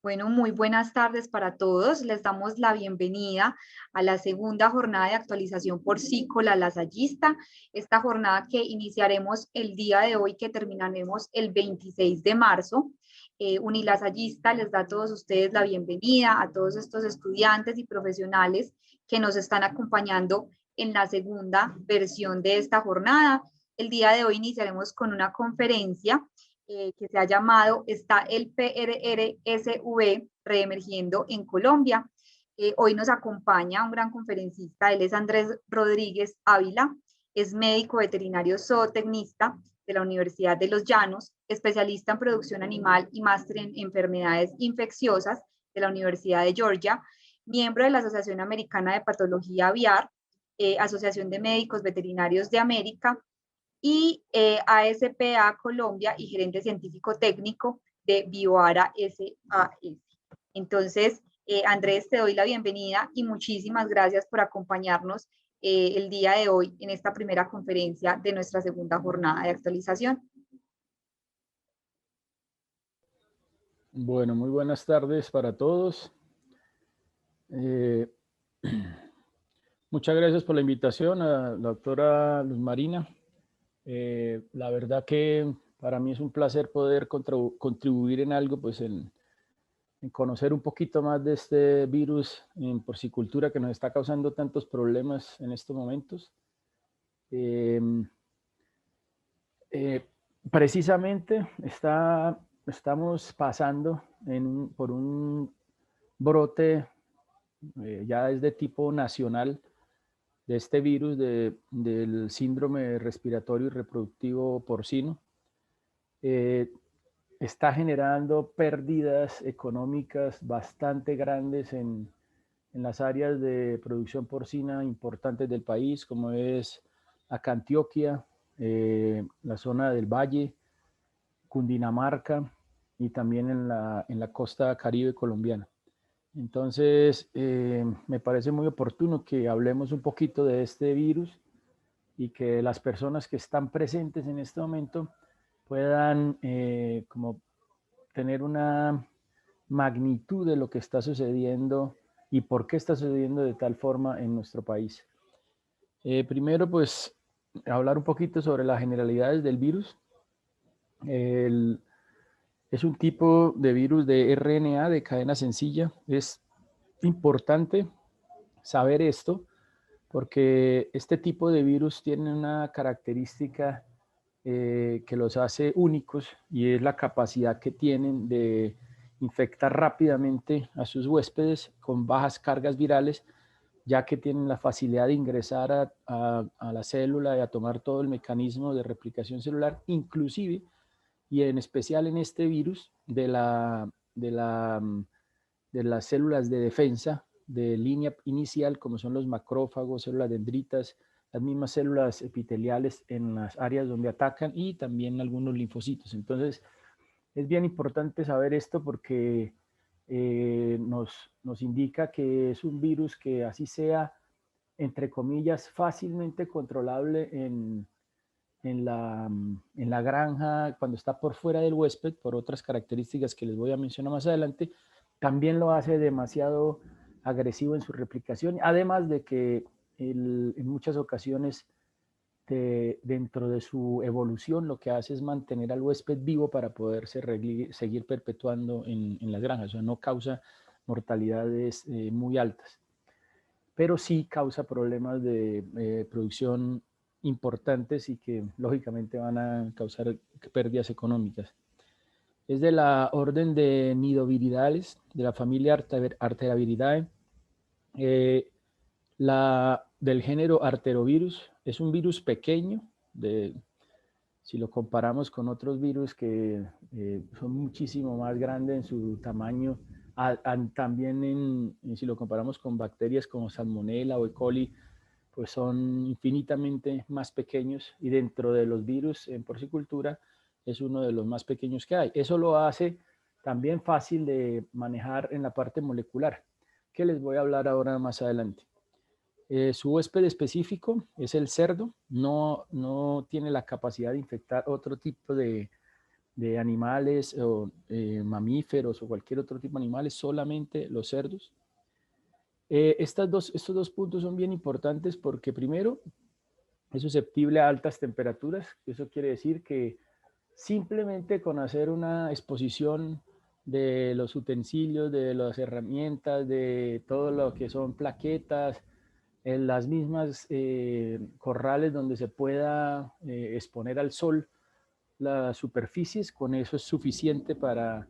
Bueno, muy buenas tardes para todos. Les damos la bienvenida a la segunda jornada de actualización porcícola lasallista. Esta jornada que iniciaremos el día de hoy, que terminaremos el 26 de marzo. Unilasallista les da a todos ustedes la bienvenida, a todos estos estudiantes y profesionales que nos están acompañando en la segunda versión de esta jornada. El día de hoy iniciaremos con una conferencia que se ha llamado Está el PRRSV reemergiendo en Colombia. Hoy nos acompaña un gran conferencista, él es Andrés Rodríguez Ávila, es médico veterinario zootecnista de la Universidad de los Llanos, especialista en producción animal y máster en enfermedades infecciosas de la Universidad de Georgia, miembro de la Asociación Americana de Patología Aviar, Asociación de Médicos Veterinarios de América, y ASPA Colombia y gerente científico técnico de BioAra SAS. Entonces, Andrés, te doy la bienvenida y muchísimas gracias por acompañarnos el día de hoy en esta primera conferencia de nuestra segunda jornada de actualización. Bueno, muy buenas tardes para todos. Muchas gracias por la invitación a la doctora Luz Marina. La verdad que para mí es un placer poder contribuir en algo, pues en conocer un poquito más de este virus en porcicultura que nos está causando tantos problemas en estos momentos. Precisamente estamos pasando por un brote ya es de tipo nacional de este virus del síndrome respiratorio y reproductivo porcino. Está generando pérdidas económicas bastante grandes en las áreas de producción porcina importantes del país, como es acá Antioquia, la zona del Valle, Cundinamarca y también en la costa caribe colombiana. Entonces, me parece muy oportuno que hablemos un poquito de este virus y que las personas que están presentes en este momento puedan como tener una magnitud de lo que está sucediendo y por qué está sucediendo de tal forma en nuestro país. Primero, pues, hablar un poquito sobre las generalidades del virus. Es un tipo de virus de RNA de cadena sencilla. Es importante saber esto porque este tipo de virus tiene una característica que los hace únicos y es la capacidad que tienen de infectar rápidamente a sus huéspedes con bajas cargas virales, ya que tienen la facilidad de ingresar a la célula y a tomar todo el mecanismo de replicación celular, inclusive y en especial en este virus de las células de defensa de línea inicial, como son los macrófagos, células dendritas, las mismas células epiteliales en las áreas donde atacan y también algunos linfocitos. Entonces, es bien importante saber esto porque nos indica que es un virus que así sea, entre comillas, fácilmente controlable en la granja, cuando está por fuera del huésped, por otras características que les voy a mencionar más adelante, también lo hace demasiado agresivo en su replicación, además de que en muchas ocasiones dentro de su evolución lo que hace es mantener al huésped vivo para poderse seguir perpetuando en las granjas, o sea, no causa mortalidades muy altas, pero sí causa problemas de producción importantes y que lógicamente van a causar pérdidas económicas. Es de la orden de Nidoviridales, de la familia Arteraviridae, del género Arterovirus. Es un virus pequeño, si lo comparamos con otros virus que son muchísimo más grandes en su tamaño, también si lo comparamos con bacterias como Salmonella o E. coli, pues son infinitamente más pequeños y dentro de los virus en porcicultura es uno de los más pequeños que hay. Eso lo hace también fácil de manejar en la parte molecular, que les voy a hablar ahora más adelante. Su huésped específico es el cerdo, no tiene la capacidad de infectar otro tipo de animales o mamíferos o cualquier otro tipo de animales, solamente los cerdos. Estos dos puntos son bien importantes porque primero es susceptible a altas temperaturas. Eso quiere decir que simplemente con hacer una exposición de los utensilios, de las herramientas, de todo lo que son plaquetas, en las mismas corrales donde se pueda exponer al sol las superficies, con eso es suficiente para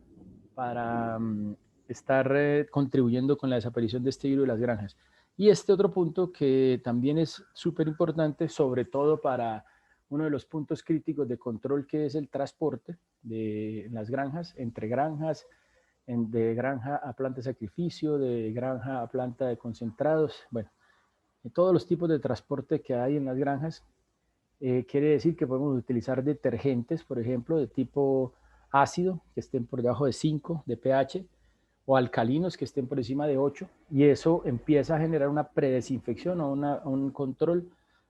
estar contribuyendo con la desaparición de este virus de las granjas. Y este otro punto que también es súper importante, sobre todo para uno de los puntos críticos de control, que es el transporte de las granjas, entre granjas, de granja a planta de sacrificio, de granja a planta de concentrados, bueno, todos los tipos de transporte que hay en las granjas. Quiere decir que podemos utilizar detergentes, por ejemplo, de tipo ácido, que estén por debajo de 5 de pH, o alcalinos que estén por encima de 8, y eso empieza a generar una predesinfección o un control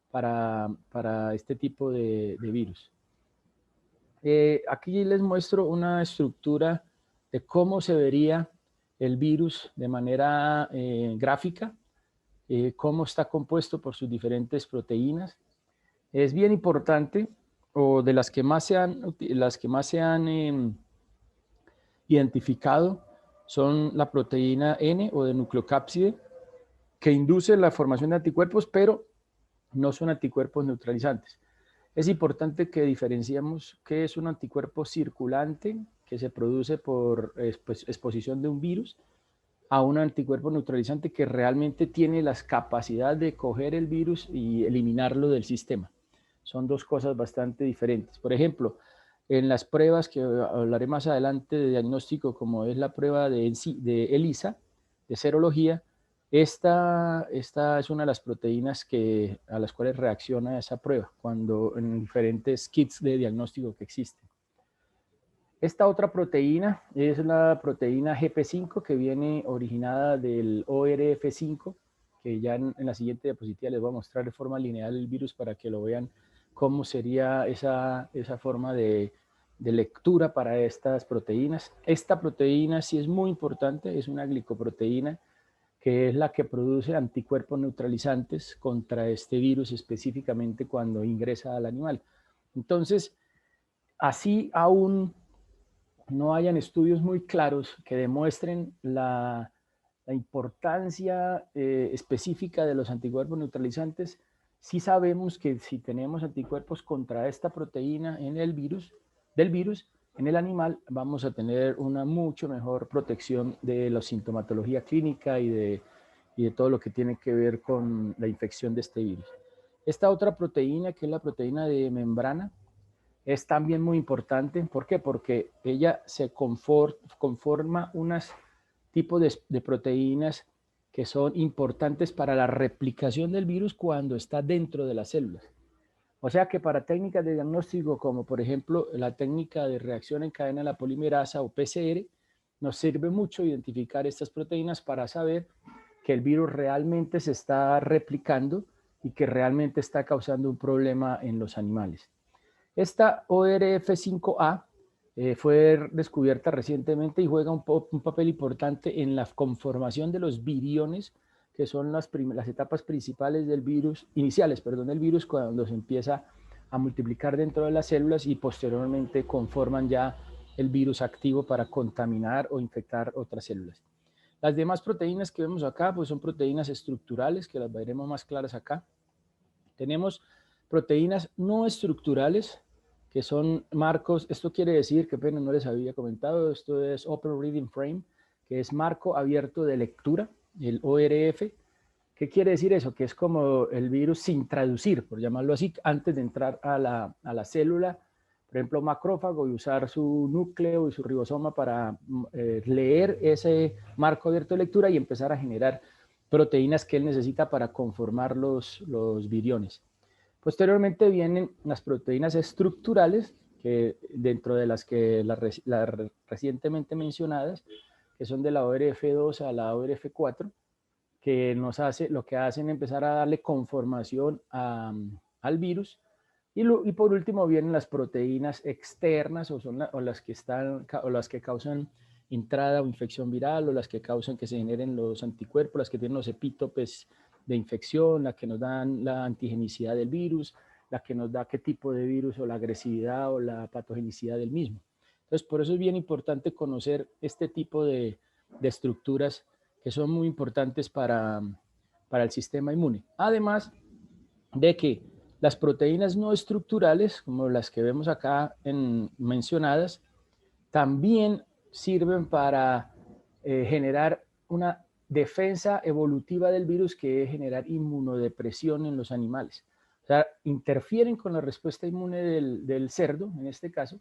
para este tipo de virus. Aquí les muestro una estructura de cómo se vería el virus de manera gráfica, cómo está compuesto por sus diferentes proteínas. Es bien importante, o de las que más se han identificado, son la proteína N o de nucleocápside, que induce la formación de anticuerpos, pero no son anticuerpos neutralizantes. Es importante que diferenciemos qué es un anticuerpo circulante, que se produce por exposición de un virus, a un anticuerpo neutralizante que realmente tiene las capacidades de coger el virus y eliminarlo del sistema. Son dos cosas bastante diferentes. Por ejemplo, en las pruebas que hablaré más adelante de diagnóstico, como es la prueba de ELISA, de serología, esta es una de las proteínas a las cuales reacciona esa prueba, cuando en diferentes kits de diagnóstico que existen. Esta otra proteína es la proteína GP5, que viene originada del ORF5, que ya en la siguiente diapositiva les voy a mostrar de forma lineal el virus para que lo vean cómo sería esa forma de lectura para estas proteínas. Esta proteína sí es muy importante, es una glicoproteína que es la que produce anticuerpos neutralizantes contra este virus, específicamente cuando ingresa al animal. Entonces, así aún no hayan estudios muy claros que demuestren la importancia específica de los anticuerpos neutralizantes, sí sabemos que si tenemos anticuerpos contra esta proteína en el virus, en el animal, vamos a tener una mucho mejor protección de la sintomatología clínica y de todo lo que tiene que ver con la infección de este virus. Esta otra proteína, que es la proteína de membrana, es también muy importante. ¿Por qué? Porque ella se conforma unos tipos de proteínas que son importantes para la replicación del virus cuando está dentro de las células. O sea que para técnicas de diagnóstico, como por ejemplo la técnica de reacción en cadena de la polimerasa o PCR, nos sirve mucho identificar estas proteínas para saber que el virus realmente se está replicando y que realmente está causando un problema en los animales. Esta ORF5A fue descubierta recientemente y juega un papel importante en la conformación de los viriones, que son las etapas principales del virus, iniciales, perdón, del virus, cuando se empieza a multiplicar dentro de las células y posteriormente conforman ya el virus activo para contaminar o infectar otras células. Las demás proteínas que vemos acá pues son proteínas estructurales, que las veremos más claras acá. Tenemos proteínas no estructurales, que son marcos. Esto quiere decir, que pena no les había comentado, esto es Open Reading Frame, que es marco abierto de lectura, el ORF. ¿Qué quiere decir eso? Que es como el virus sin traducir, por llamarlo así, antes de entrar a la célula, por ejemplo, macrófago, y usar su núcleo y su ribosoma para leer ese marco abierto de lectura y empezar a generar proteínas que él necesita para conformar los viriones. Posteriormente vienen las proteínas estructurales, que dentro de las que las recientemente mencionadas, que son de la ORF2 a la ORF4, que lo que hacen es empezar a darle conformación al virus Y por último vienen las proteínas externas, o las que causan entrada o infección viral, o las que causan que se generen los anticuerpos, las que tienen los epítopes de infección, las que nos dan la antigenicidad del virus, la que nos da qué tipo de virus, o la agresividad o la patogenicidad del mismo. Entonces, por eso es bien importante conocer este tipo de estructuras que son muy importantes para el sistema inmune. Además de que las proteínas no estructurales, como las que vemos acá mencionadas, también sirven para generar una defensa evolutiva del virus, que es generar inmunodepresión en los animales. O sea, interfieren con la respuesta inmune del cerdo, en este caso,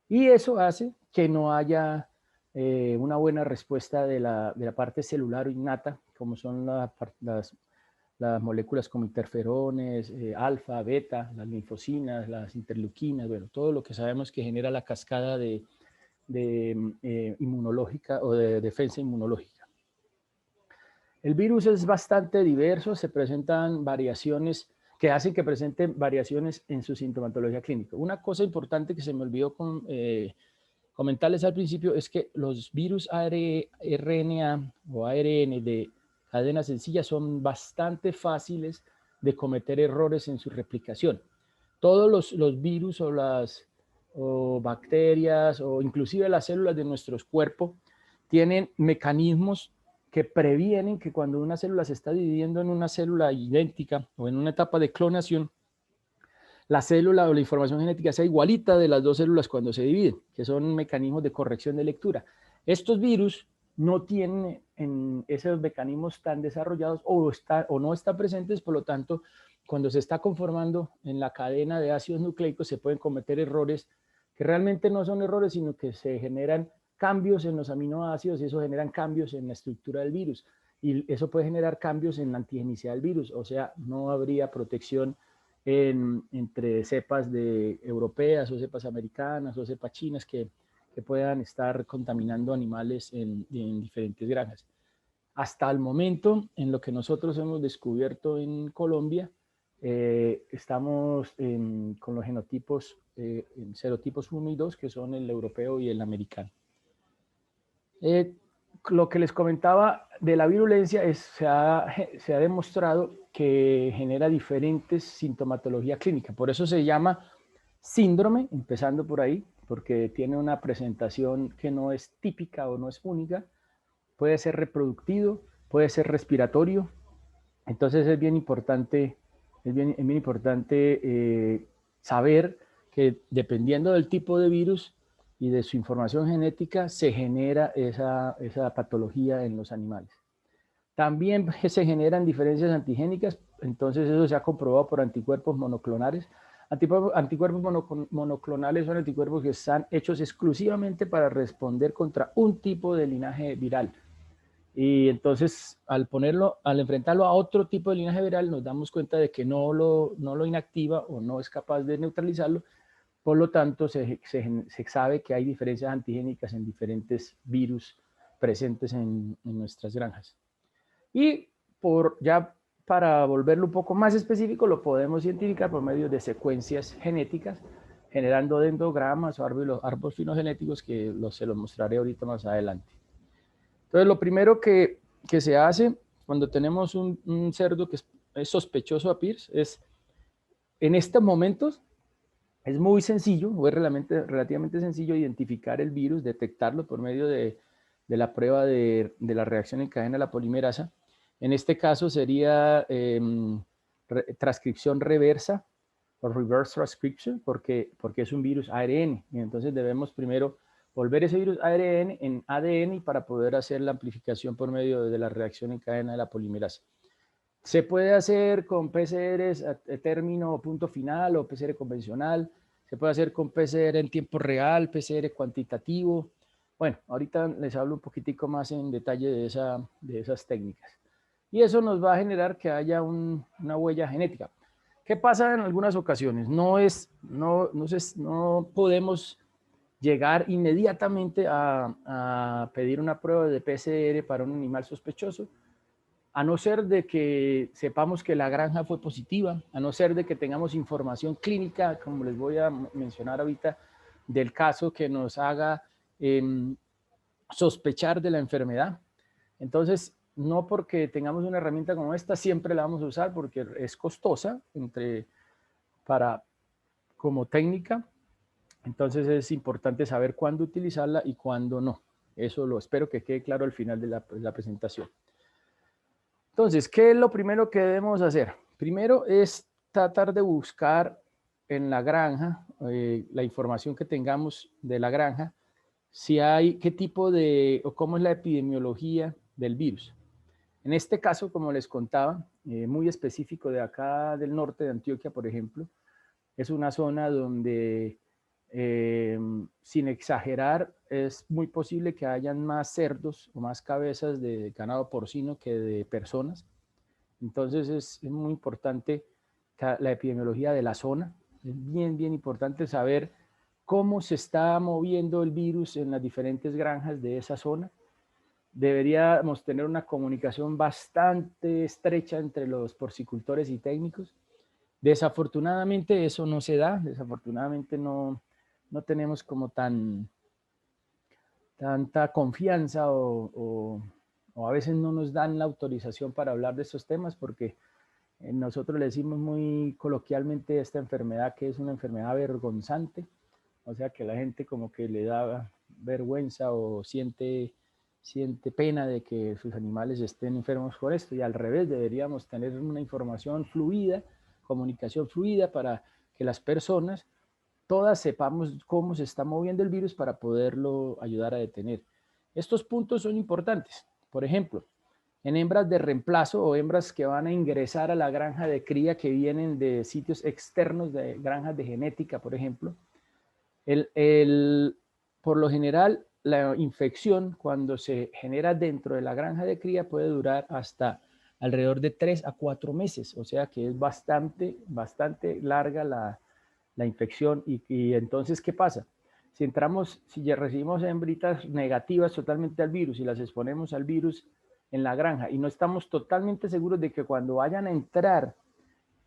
y eso hace que no haya una buena respuesta de la parte celular innata, como son las moléculas como interferones, alfa, beta, las linfocinas, las interleuquinas, bueno, todo lo que sabemos que genera la cascada de inmunológica o de defensa inmunológica. El virus es bastante diverso, se presentan variaciones que hacen que presenten variaciones en su sintomatología clínica. Una cosa importante que se me olvidó comentarles al principio es que los virus RNA o ARN de cadena sencilla son bastante fáciles de cometer errores en su replicación. Todos los virus o bacterias o inclusive las células de nuestro cuerpo tienen mecanismos que previenen que cuando una célula se está dividiendo en una célula idéntica o en una etapa de clonación, la célula o la información genética sea igualita de las dos células cuando se dividen, que son mecanismos de corrección de lectura. Estos virus no tienen esos mecanismos tan desarrollados o no están presentes, por lo tanto, cuando se está conformando en la cadena de ácidos nucleicos se pueden cometer errores que realmente no son errores, sino que se generan cambios en los aminoácidos y eso generan cambios en la estructura del virus. Y eso puede generar cambios en la antigenicidad del virus, o sea, no habría protección entre cepas europeas o cepas americanas o cepas chinas que puedan estar contaminando animales en diferentes granjas. Hasta el momento, en lo que nosotros hemos descubierto en Colombia, estamos con los genotipos, en serotipos 1 y 2, que son el europeo y el americano. Lo que les comentaba de la virulencia se ha demostrado que genera diferentes sintomatología clínica. Por eso se llama síndrome, empezando por ahí, porque tiene una presentación que no es típica o no es única. Puede ser reproductivo, puede ser respiratorio. Entonces es bien importante, saber que dependiendo del tipo de virus y de su información genética, se genera esa patología en los animales. También se generan diferencias antigénicas, entonces eso se ha comprobado por anticuerpos monoclonales. Anticuerpos monoclonales son anticuerpos que están hechos exclusivamente para responder contra un tipo de linaje viral. Y entonces, al enfrentarlo a otro tipo de linaje viral, nos damos cuenta de que no lo inactiva o no es capaz de neutralizarlo. Por lo tanto, se sabe que hay diferencias antigénicas en diferentes virus presentes en nuestras granjas. Y ya para volverlo un poco más específico, lo podemos identificar por medio de secuencias genéticas, generando dendrogramas o árboles filogenéticos que se los mostraré ahorita más adelante. Entonces, lo primero que se hace cuando tenemos un cerdo que es sospechoso a PIRS es, en estos momentos, es muy sencillo, o es relativamente sencillo identificar el virus, detectarlo por medio de la prueba de la reacción en cadena de la polimerasa. En este caso sería transcripción reversa o reverse transcription, porque es un virus ARN. Y entonces debemos primero volver ese virus ARN en ADN para poder hacer la amplificación por medio de la reacción en cadena de la polimerasa. Se puede hacer con PCRs a término punto final o PCR convencional. Se puede hacer con PCR en tiempo real, PCR cuantitativo. Bueno, ahorita les hablo un poquitico más en detalle de esas técnicas. Y eso nos va a generar que haya una huella genética. ¿Qué pasa en algunas ocasiones? No podemos llegar inmediatamente a pedir una prueba de PCR para un animal sospechoso, a no ser de que sepamos que la granja fue positiva, a no ser de que tengamos información clínica, como les voy a mencionar ahorita, del caso que nos haga sospechar de la enfermedad. Entonces, no porque tengamos una herramienta como esta, siempre la vamos a usar porque es costosa como técnica. Entonces es importante saber cuándo utilizarla y cuándo no. Eso lo espero que quede claro al final de la presentación. Entonces, ¿qué es lo primero que debemos hacer? Primero es tratar de buscar en la granja, la información que tengamos de la granja, si hay, qué tipo de, o cómo es la epidemiología del virus. En este caso, como les contaba, muy específico de acá del norte de Antioquia, por ejemplo, es una zona donde, sin exagerar, es muy posible que hayan más cerdos o más cabezas de ganado porcino que de personas. Entonces es muy importante la epidemiología de la zona. Es bien, bien importante saber cómo se está moviendo el virus en las diferentes granjas de esa zona. Deberíamos tener una comunicación bastante estrecha entre los porcicultores y técnicos. Desafortunadamente eso no se da, desafortunadamente no tenemos como tanta confianza o a veces no nos dan la autorización para hablar de estos temas porque nosotros le decimos muy coloquialmente a esta enfermedad que es una enfermedad vergonzante, o sea que la gente como que le da vergüenza o siente pena de que sus animales estén enfermos por esto, y al revés, deberíamos tener una información fluida, comunicación fluida para que las personas todas sepamos cómo se está moviendo el virus para poderlo ayudar a detener. Estos puntos son importantes. Por ejemplo, en hembras de reemplazo o hembras que van a ingresar a la granja de cría que vienen de sitios externos de granjas de genética, por ejemplo, por lo general, la infección cuando se genera dentro de la granja de cría puede durar hasta alrededor de 3 a 4 meses, o sea que es bastante larga la infección. Y entonces, ¿qué pasa? Si ya recibimos hembritas negativas totalmente al virus y las exponemos al virus en la granja y no estamos totalmente seguros de que cuando vayan a entrar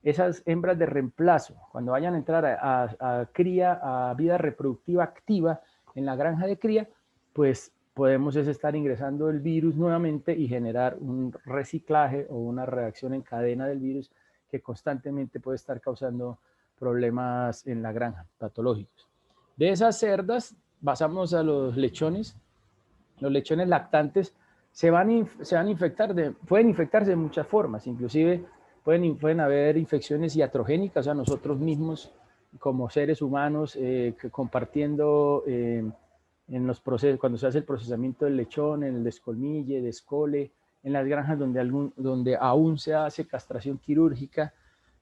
esas hembras de reemplazo, cuando vayan a entrar a cría, a vida reproductiva activa en la granja de cría, pues podemos estar ingresando el virus nuevamente y generar un reciclaje o una reacción en cadena del virus que constantemente puede estar causando problemas en la granja, patológicos. De esas cerdas, pasamos a los lechones. Los lechones lactantes se van a infectar, pueden infectarse de muchas formas, inclusive pueden haber infecciones iatrogénicas, o sea, nosotros mismos como seres humanos compartiendo en los procesos, cuando se hace el procesamiento del lechón, en el descolmille, descole, en las granjas donde aún se hace castración quirúrgica.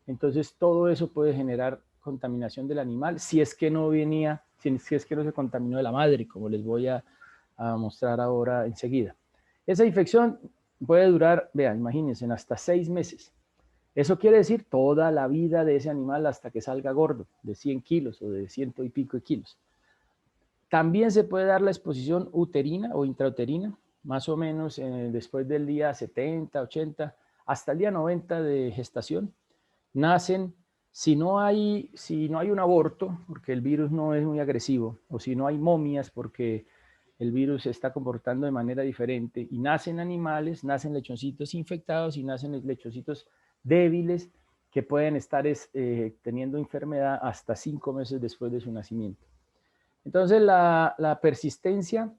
Entonces todo eso puede generar contaminación del animal si es que no si es que no se contaminó de la madre, como les voy a mostrar ahora enseguida. Esa infección puede durar, vean, imagínense, hasta 6 meses. Eso quiere decir toda la vida de ese animal hasta que salga gordo, de 100 kilos o de 100 y pico de kilos. También se puede dar la exposición uterina o intrauterina, más o menos después del día 70, 80, hasta el día 90 de gestación. Nacen, si no hay un aborto, porque el virus no es muy agresivo, o si no hay momias, porque el virus se está comportando de manera diferente, y nacen animales, nacen lechoncitos infectados y nacen lechoncitos débiles que pueden estar teniendo enfermedad hasta 5 meses después de su nacimiento. Entonces la persistencia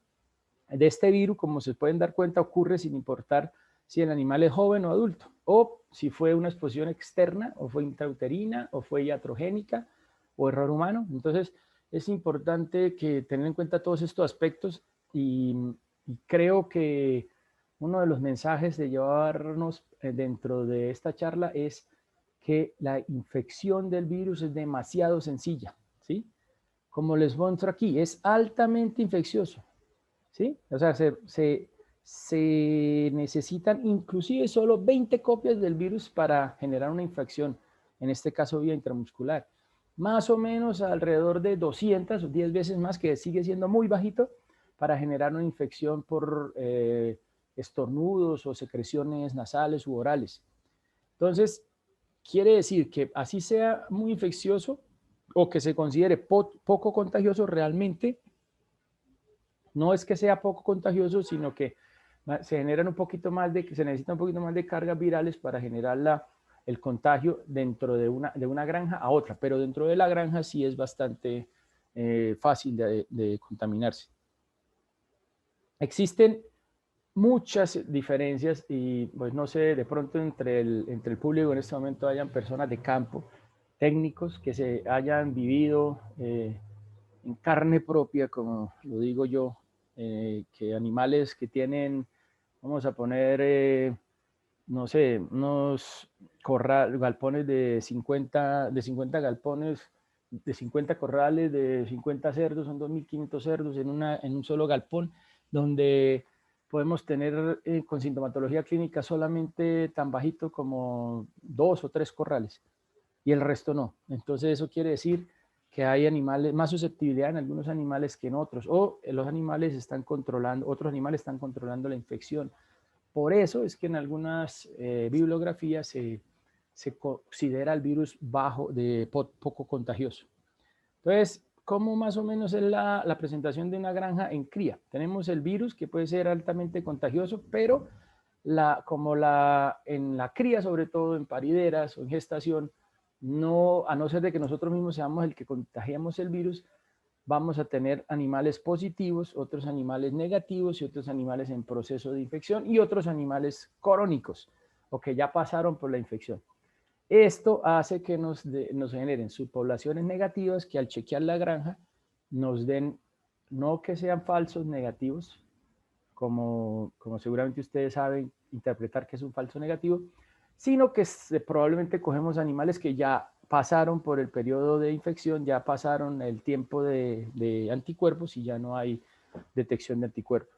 de este virus, como se pueden dar cuenta, ocurre sin importar si el animal es joven o adulto, o si fue una exposición externa, o fue intrauterina, o fue iatrogénica, o error humano. Entonces es importante que tener en cuenta todos estos aspectos y creo que uno de los mensajes de llevarnos dentro de esta charla es que la infección del virus es demasiado sencilla, ¿sí? Como les muestro aquí, es altamente infeccioso, ¿sí? O sea, se necesitan inclusive solo 20 copias del virus para generar una infección, en este caso vía intramuscular. Más o menos alrededor de 200 o 10 veces más, que sigue siendo muy bajito, para generar una infección estornudos o secreciones nasales u orales. Entonces, quiere decir que así sea muy infeccioso o que se considere poco contagioso, realmente no es que sea poco contagioso, sino que se generan un poquito más se necesita un poquito más de cargas virales para generar el contagio dentro de una granja a otra, pero dentro de la granja sí es bastante fácil de contaminarse. Existen muchas diferencias y pues no sé, de pronto entre el público en este momento hayan personas de campo, técnicos que se hayan vivido en carne propia, como lo digo yo, que animales que tienen, vamos a poner, no sé, unos galpones de 50 galpones, de 50 corrales, de 50 cerdos, son 2.500 cerdos en un solo galpón, donde podemos tener con sintomatología clínica solamente tan bajito como 2 o 3 corrales y el resto no. Entonces eso quiere decir que hay animales, más susceptibilidad en algunos animales que en otros, o los animales están controlando, otros animales están controlando la infección. Por eso es que en algunas bibliografías se considera el virus poco contagioso. Entonces, ¿cómo más o menos es la presentación de una granja en cría? Tenemos el virus que puede ser altamente contagioso, pero en la cría, sobre todo en parideras o en gestación, no, a no ser de que nosotros mismos seamos el que contagiamos el virus, vamos a tener animales positivos, otros animales negativos y otros animales en proceso de infección y otros animales crónicos o que ya pasaron por la infección. Esto hace que nos generen subpoblaciones negativas que al chequear la granja nos den, no que sean falsos negativos, como seguramente ustedes saben interpretar que es un falso negativo, sino que probablemente cogemos animales que ya pasaron por el periodo de infección, ya pasaron el tiempo de anticuerpos y ya no hay detección de anticuerpos.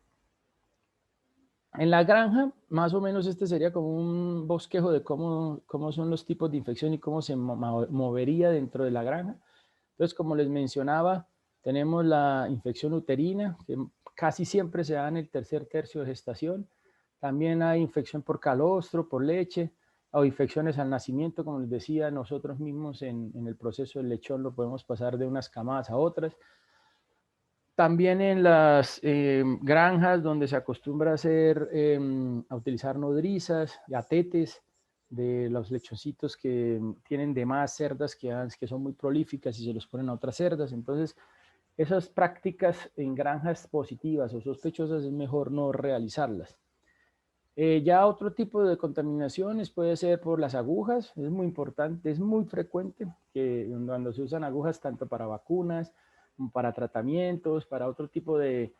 En la granja, más o menos este sería como un bosquejo de cómo son los tipos de infección y cómo se movería dentro de la granja. Entonces, como les mencionaba, tenemos la infección uterina, que casi siempre se da en el tercer tercio de gestación. También hay infección por calostro, por leche, o infecciones al nacimiento, como les decía, nosotros mismos en el proceso del lechón lo podemos pasar de unas camadas a otras. También en las granjas donde se acostumbra a utilizar nodrizas y atetes de los lechoncitos que tienen de más cerdas que son muy prolíficas y se los ponen a otras cerdas. Entonces, esas prácticas en granjas positivas o sospechosas es mejor no realizarlas. Ya otro tipo de contaminaciones puede ser por las agujas, es muy importante, es muy frecuente que cuando se usan agujas tanto para vacunas, para tratamientos, para otro tipo de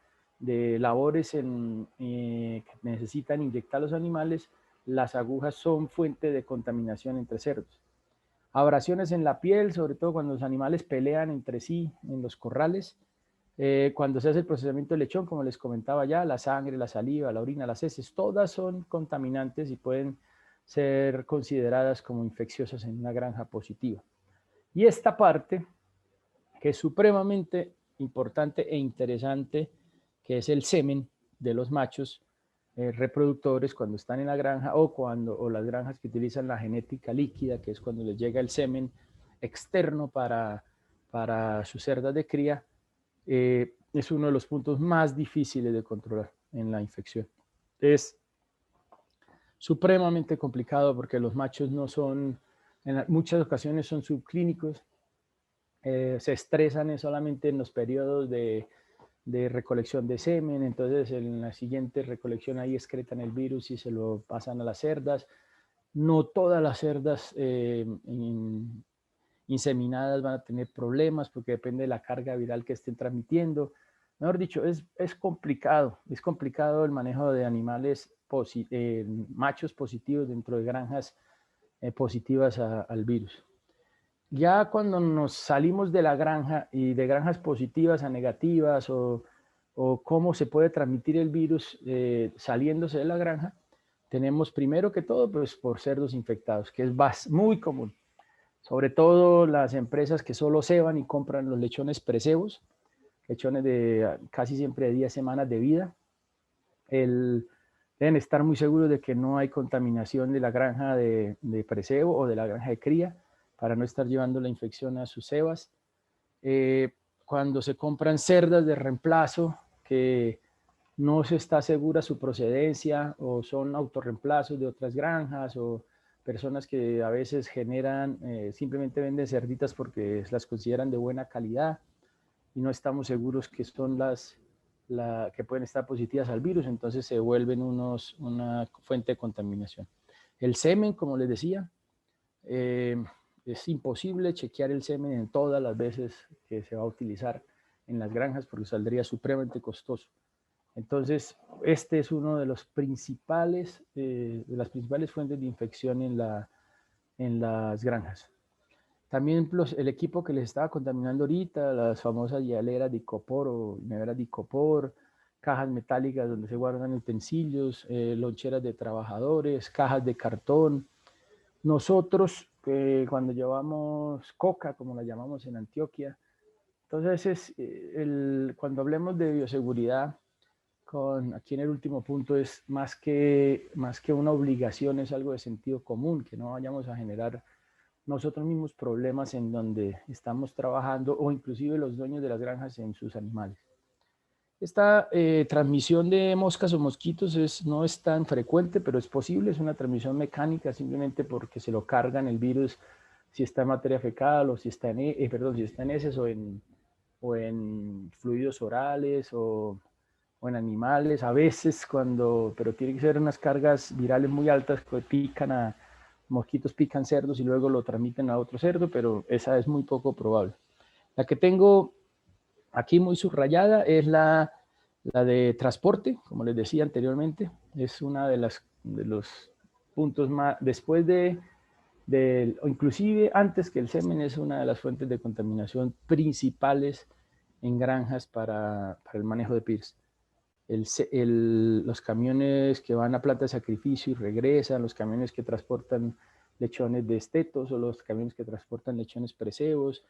labores que necesitan inyectar los animales, las agujas son fuente de contaminación entre cerdos. Abrasiones en la piel, sobre todo cuando los animales pelean entre sí en los corrales. Cuando se hace el procesamiento del lechón, como les comentaba ya, la sangre, la saliva, la orina, las heces, todas son contaminantes y pueden ser consideradas como infecciosas en una granja positiva. Y esta parte, que es supremamente importante e interesante, que es el semen de los machos reproductores cuando están en la granja o las granjas que utilizan la genética líquida, que es cuando les llega el semen externo para sus cerdas de cría, es uno de los puntos más difíciles de controlar en la infección. Es supremamente complicado porque los machos no son, en muchas ocasiones son subclínicos, se estresan solamente en los periodos de recolección de semen, entonces en la siguiente recolección ahí excretan el virus y se lo pasan a las cerdas. No todas las cerdas inseminadas van a tener problemas porque depende de la carga viral que estén transmitiendo. Mejor dicho, es complicado el manejo de animales machos positivos dentro de granjas positivas al virus. Ya cuando nos salimos de la granja y de granjas positivas a negativas o cómo se puede transmitir el virus saliéndose de la granja, tenemos primero que todo pues por cerdos infectados, que es muy común. Sobre todo las empresas que solo ceban y compran los lechones precebos, lechones de casi siempre de 10 semanas de vida. Deben estar muy seguros de que no hay contaminación de la granja de precebo o de la granja de cría para no estar llevando la infección a sus cebas. Cuando se compran cerdas de reemplazo que no se está segura su procedencia o son autorreemplazos de otras granjas o personas que a veces generan, simplemente venden cerditas porque las consideran de buena calidad y no estamos seguros que son que pueden estar positivas al virus, entonces se vuelven una fuente de contaminación. El semen, como les decía, es imposible chequear el semen en todas las veces que se va a utilizar en las granjas porque saldría supremamente costoso. Entonces, este es uno de las principales fuentes de infección en las granjas. También el equipo que les estaba contaminando ahorita, las famosas hieleras de icopor o neveras de icopor, cajas metálicas donde se guardan utensilios, loncheras de trabajadores, cajas de cartón. Nosotros, cuando llevamos coca, como la llamamos en Antioquia, entonces cuando hablemos de bioseguridad, aquí en el último punto es más que una obligación, es algo de sentido común, que no vayamos a generar nosotros mismos problemas en donde estamos trabajando o inclusive los dueños de las granjas en sus animales. Esta transmisión de moscas o mosquitos no es tan frecuente, pero es posible, es una transmisión mecánica simplemente porque se lo cargan el virus si está en materia fecal o si está si está en heces o en fluidos orales o en animales, a veces pero tiene que ser unas cargas virales muy altas que mosquitos pican cerdos y luego lo transmiten a otro cerdo, pero esa es muy poco probable. La que tengo aquí muy subrayada es la de transporte, como les decía anteriormente, es una de los puntos más, después o inclusive antes que el semen, es una de las fuentes de contaminación principales en granjas para el manejo de PIRS. Los camiones que van a planta de sacrificio y regresan, los camiones que transportan lechones de estetos o los camiones que transportan lechones precebos,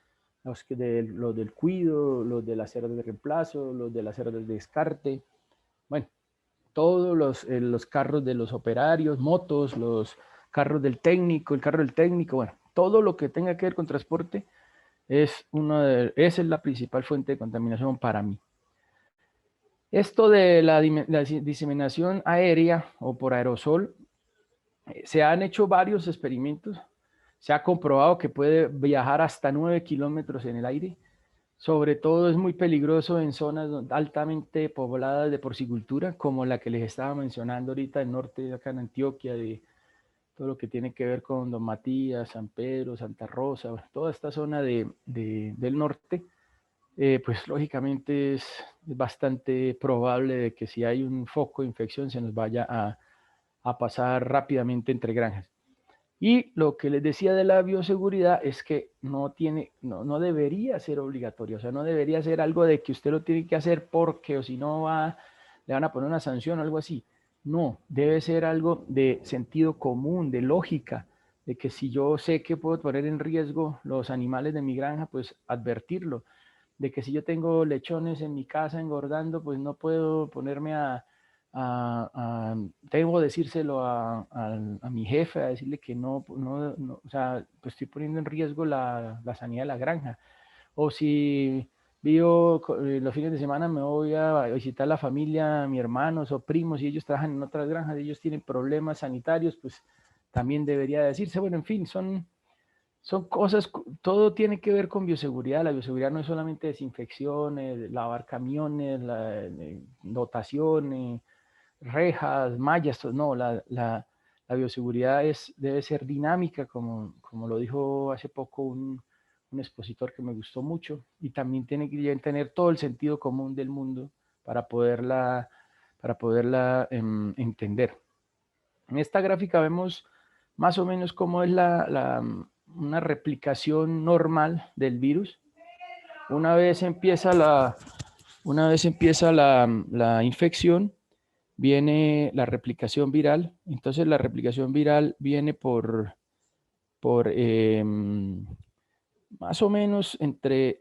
los del cuido, los de las cerdas de reemplazo, los de las cerdas de descarte, bueno, todos los carros de los operarios, motos, los carros del técnico, el carro del técnico, bueno, todo lo que tenga que ver con transporte esa es la principal fuente de contaminación para mí. Esto de la diseminación aérea o por aerosol, se han hecho varios experimentos, se ha comprobado que puede viajar hasta 9 kilómetros en el aire, sobre todo es muy peligroso en zonas altamente pobladas de porcicultura, como la que les estaba mencionando ahorita, el norte, acá en Antioquia, de todo lo que tiene que ver con Don Matías, San Pedro, Santa Rosa, toda esta zona del norte. Pues lógicamente es bastante probable de que si hay un foco de infección se nos vaya a pasar rápidamente entre granjas. Y lo que les decía de la bioseguridad es que no debería ser obligatorio, o sea, no debería ser algo de que usted lo tiene que hacer porque o si no le van a poner una sanción o algo así. No, debe ser algo de sentido común, de lógica, de que si yo sé que puedo poner en riesgo los animales de mi granja, pues advertirlo, de que si yo tengo lechones en mi casa engordando, pues no puedo ponerme debo decírselo a mi jefe, a decirle que no, o sea, pues estoy poniendo en riesgo la sanidad de la granja. O si vivo los fines de semana, me voy a visitar la familia, mis hermanos o primos, y ellos trabajan en otras granjas, ellos tienen problemas sanitarios, pues también debería decirse. Bueno, en fin, son cosas, todo tiene que ver con bioseguridad. La bioseguridad no es solamente desinfecciones, lavar camiones, dotaciones, rejas, mallas, no, la bioseguridad debe ser dinámica, como lo dijo hace poco un expositor que me gustó mucho, y también tiene que tener todo el sentido común del mundo para poderla entender. En esta gráfica vemos más o menos cómo es una replicación normal del virus. Una vez empieza la infección, viene la replicación viral. Entonces la replicación viral viene por más o menos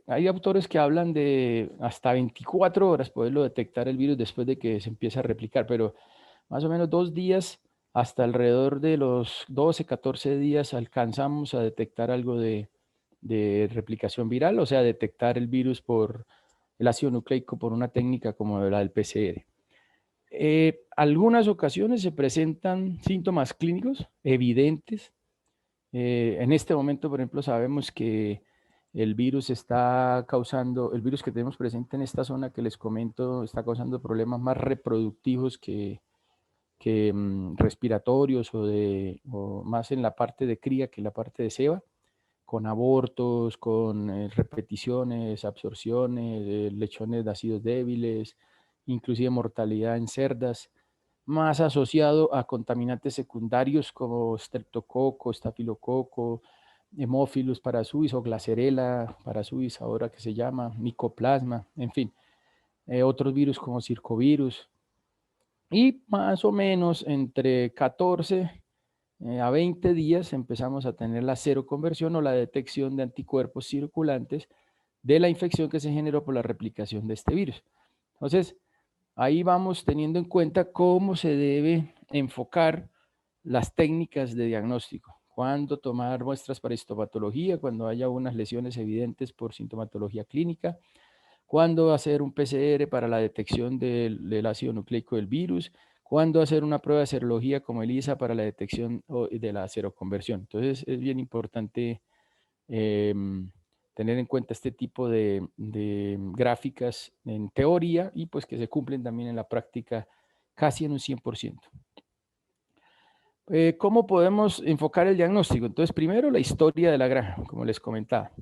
hay autores que hablan de hasta 24 horas poderlo detectar el virus después de que se empieza a replicar, pero más o menos 2 días, hasta alrededor de los 12, 14 días alcanzamos a detectar algo de replicación viral, o sea, detectar el virus por el ácido nucleico por una técnica como la del PCR. Algunas ocasiones se presentan síntomas clínicos evidentes. En este momento, por ejemplo, sabemos que el virus el virus que tenemos presente en esta zona que les comento, está causando problemas más reproductivos que respiratorios o más en la parte de cría que en la parte de ceba, con abortos, con repeticiones, absorciones, lechones de ácidos débiles, inclusive mortalidad en cerdas, más asociado a contaminantes secundarios como streptococo, estafilococo, Haemophilus parasuis o Glasserella parasuis, ahora que se llama, Mycoplasma, en fin, otros virus como circovirus. Y más o menos entre 14 a 20 días empezamos a tener la seroconversión o la detección de anticuerpos circulantes de la infección que se generó por la replicación de este virus. Entonces, ahí vamos teniendo en cuenta cómo se debe enfocar las técnicas de diagnóstico. Cuándo tomar muestras para histopatología, cuando haya unas lesiones evidentes por sintomatología clínica, cuándo hacer un PCR para la detección del ácido nucleico del virus, cuándo hacer una prueba de serología como ELISA para la detección de la seroconversión. Entonces es bien importante tener en cuenta este tipo de gráficas en teoría y pues que se cumplen también en la práctica casi en un 100%. ¿Cómo podemos enfocar el diagnóstico? Entonces, primero la historia de la granja, como les comentaba.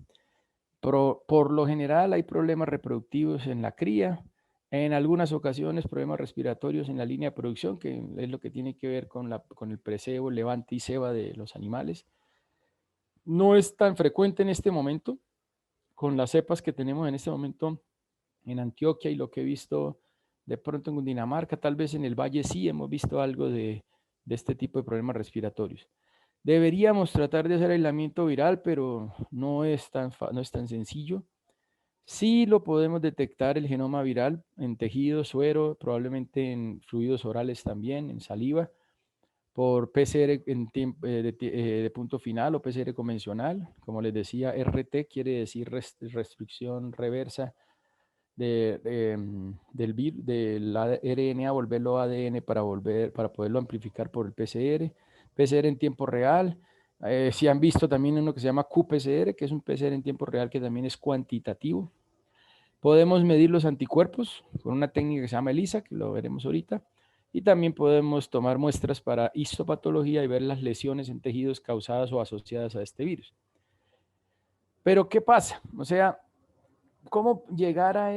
Por lo general hay problemas reproductivos en la cría, en algunas ocasiones problemas respiratorios en la línea de producción, que es lo que tiene que ver con el precebo, levante y ceba de los animales. No es tan frecuente en este momento, con las cepas que tenemos en este momento en Antioquia y lo que he visto de pronto en Cundinamarca, tal vez en el Valle sí hemos visto algo de este tipo de problemas respiratorios. Deberíamos tratar de hacer aislamiento viral, pero no es tan sencillo. Sí lo podemos detectar el genoma viral en tejido, suero, probablemente en fluidos orales también, en saliva, por PCR de punto final o PCR convencional. Como les decía, RT quiere decir restricción reversa del RNA, volverlo ADN para poderlo amplificar por el PCR. PCR en tiempo real. Si han visto también uno que se llama qPCR, que es un PCR en tiempo real que también es cuantitativo. Podemos medir los anticuerpos con una técnica que se llama ELISA, que lo veremos ahorita. Y también podemos tomar muestras para histopatología y ver las lesiones en tejidos causadas o asociadas a este virus. Pero, ¿qué pasa? O sea, ¿cómo llegar a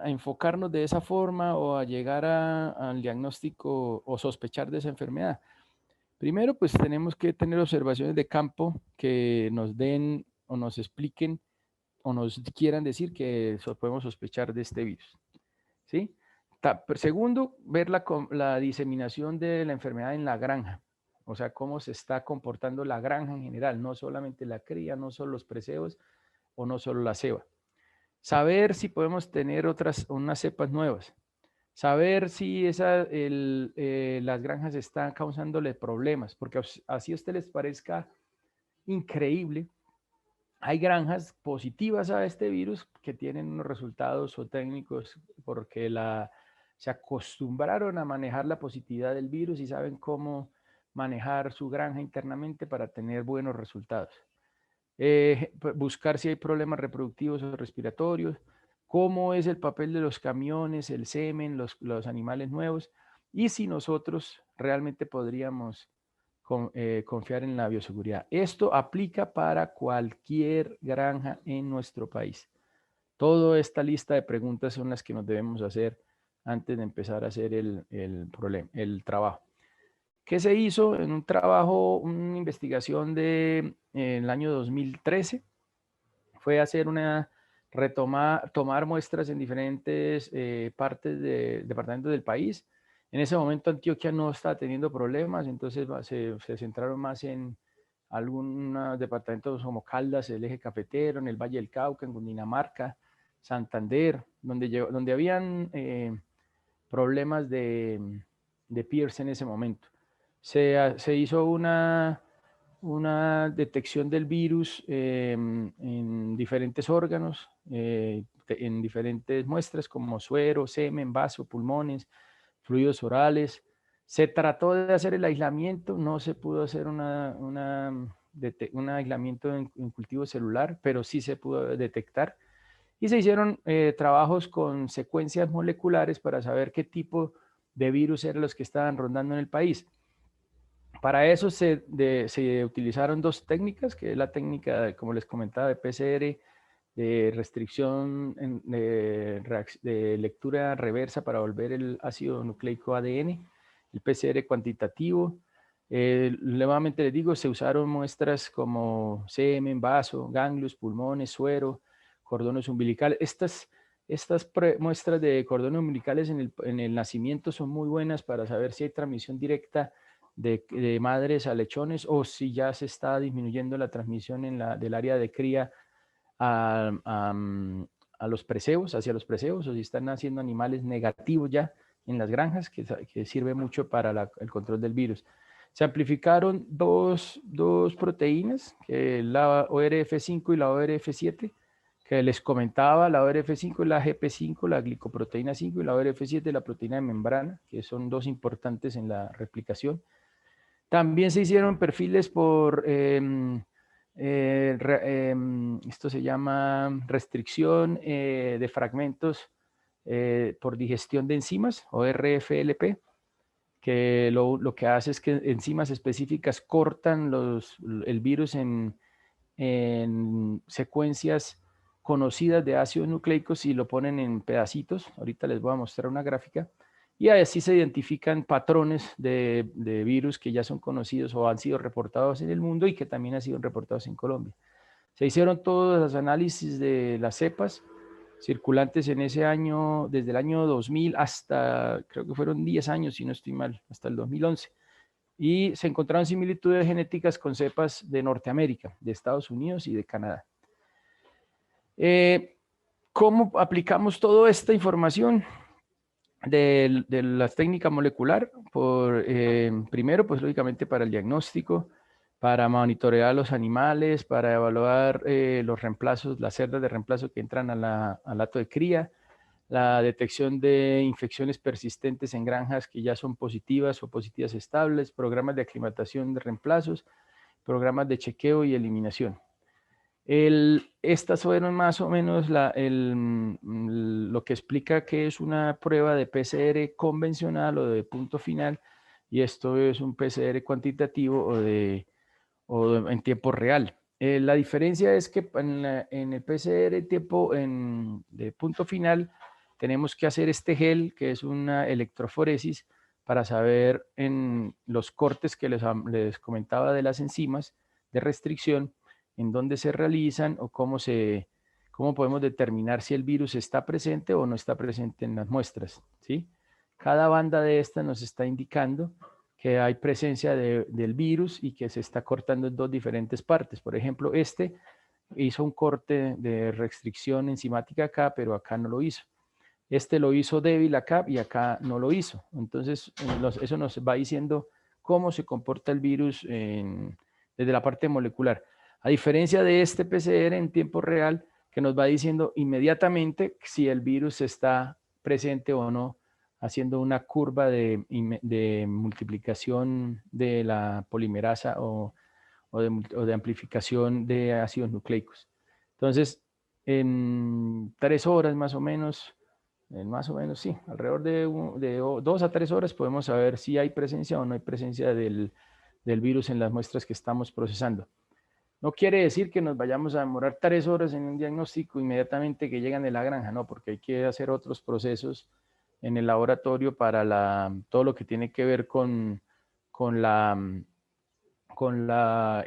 enfocarnos de esa forma o a llegar al diagnóstico o sospechar de esa enfermedad? Primero, pues tenemos que tener observaciones de campo que nos den o nos expliquen o nos quieran decir que podemos sospechar de este virus. ¿Sí? Segundo, ver la diseminación de la enfermedad en la granja. O sea, cómo se está comportando la granja en general, no solamente la cría, no solo los precebos o no solo la ceba. Saber si podemos tener unas cepas nuevas. Saber si las granjas están causándole problemas, porque así a usted les parezca increíble, hay granjas positivas a este virus que tienen unos resultados o técnicos porque se acostumbraron a manejar la positividad del virus y saben cómo manejar su granja internamente para tener buenos resultados. Buscar si hay problemas reproductivos o respiratorios, cómo es el papel de los camiones, el semen, los animales nuevos, y si nosotros realmente podríamos confiar en la bioseguridad. Esto aplica para cualquier granja en nuestro país. Toda esta lista de preguntas son las que nos debemos hacer antes de empezar a hacer el trabajo. ¿Qué se hizo en un trabajo, una investigación en el año 2013? Fue hacer tomar muestras en diferentes partes del departamento del país. En ese momento Antioquia no estaba teniendo problemas, entonces se centraron más en algunos departamentos como Caldas, el eje cafetero, en el Valle del Cauca, en Cundinamarca, Santander, donde habían problemas de Pierce en ese momento. Se hizo una detección del virus en diferentes órganos, en diferentes muestras como suero, semen, vaso, pulmones, fluidos orales. Se trató de hacer el aislamiento, no se pudo hacer un aislamiento en cultivo celular, pero sí se pudo detectar. Y se hicieron trabajos con secuencias moleculares para saber qué tipo de virus eran los que estaban rondando en el país. Para eso se utilizaron dos técnicas, que es la técnica, como les comentaba, de PCR, de restricción de lectura reversa para volver el ácido nucleico ADN, el PCR cuantitativo. Nuevamente les digo, se usaron muestras como semen, vaso, ganglios, pulmones, suero, cordones umbilicales. Estas muestras de cordones umbilicales en el nacimiento son muy buenas para saber si hay transmisión directa de madres a lechones o si ya se está disminuyendo la transmisión del área de cría a los presebos, hacia los presebos, o si están naciendo animales negativos ya en las granjas, que sirve mucho para el control del virus. Se amplificaron dos proteínas, la ORF5 y la ORF7, que les comentaba. La ORF5 es la GP5, la glicoproteína 5, y la ORF7 la proteína de membrana, que son dos importantes en la replicación. También se hicieron perfiles por, esto se llama restricción de fragmentos por digestión de enzimas, o RFLP, que lo que hace es que enzimas específicas cortan el virus en secuencias conocidas de ácidos nucleicos y lo ponen en pedacitos. Ahorita les voy a mostrar una gráfica. Y así se identifican patrones de virus que ya son conocidos o han sido reportados en el mundo y que también han sido reportados en Colombia. Se hicieron todos los análisis de las cepas circulantes en ese año, desde el año 2000 hasta, creo que fueron 10 años, si no estoy mal, hasta el 2011. Y se encontraron similitudes genéticas con cepas de Norteamérica, de Estados Unidos y de Canadá. ¿Cómo aplicamos toda esta información de la técnica molecular? Primero, pues lógicamente para el diagnóstico, para monitorear los animales, para evaluar los reemplazos, las cerdas de reemplazo que entran al hato de cría, la detección de infecciones persistentes en granjas que ya son positivas o positivas estables, programas de aclimatación de reemplazos, programas de chequeo y eliminación. Estas fueron más o menos lo que explica que es una prueba de PCR convencional o de punto final, y esto es un PCR cuantitativo o en tiempo real. La diferencia es que en el PCR de punto final tenemos que hacer este gel, que es una electroforesis, para saber en los cortes que les comentaba de las enzimas de restricción, en dónde se realizan o cómo podemos determinar si el virus está presente o no está presente en las muestras, ¿sí? Cada banda de estas nos está indicando que hay presencia del virus y que se está cortando en dos diferentes partes. Por ejemplo, este hizo un corte de restricción enzimática acá, pero acá no lo hizo. Este lo hizo débil acá y acá no lo hizo. Entonces, eso nos va diciendo cómo se comporta el virus desde la parte molecular. A diferencia de este PCR en tiempo real, que nos va diciendo inmediatamente si el virus está presente o no, haciendo una curva de multiplicación de la polimerasa o de amplificación de ácidos nucleicos. Entonces, en 3 horas más o menos, sí, alrededor de 2 a 3 horas podemos saber si hay presencia o no hay presencia del virus en las muestras que estamos procesando. No quiere decir que nos vayamos a demorar 3 horas en un diagnóstico inmediatamente que llegan de la granja, no, porque hay que hacer otros procesos en el laboratorio para todo lo que tiene que ver con la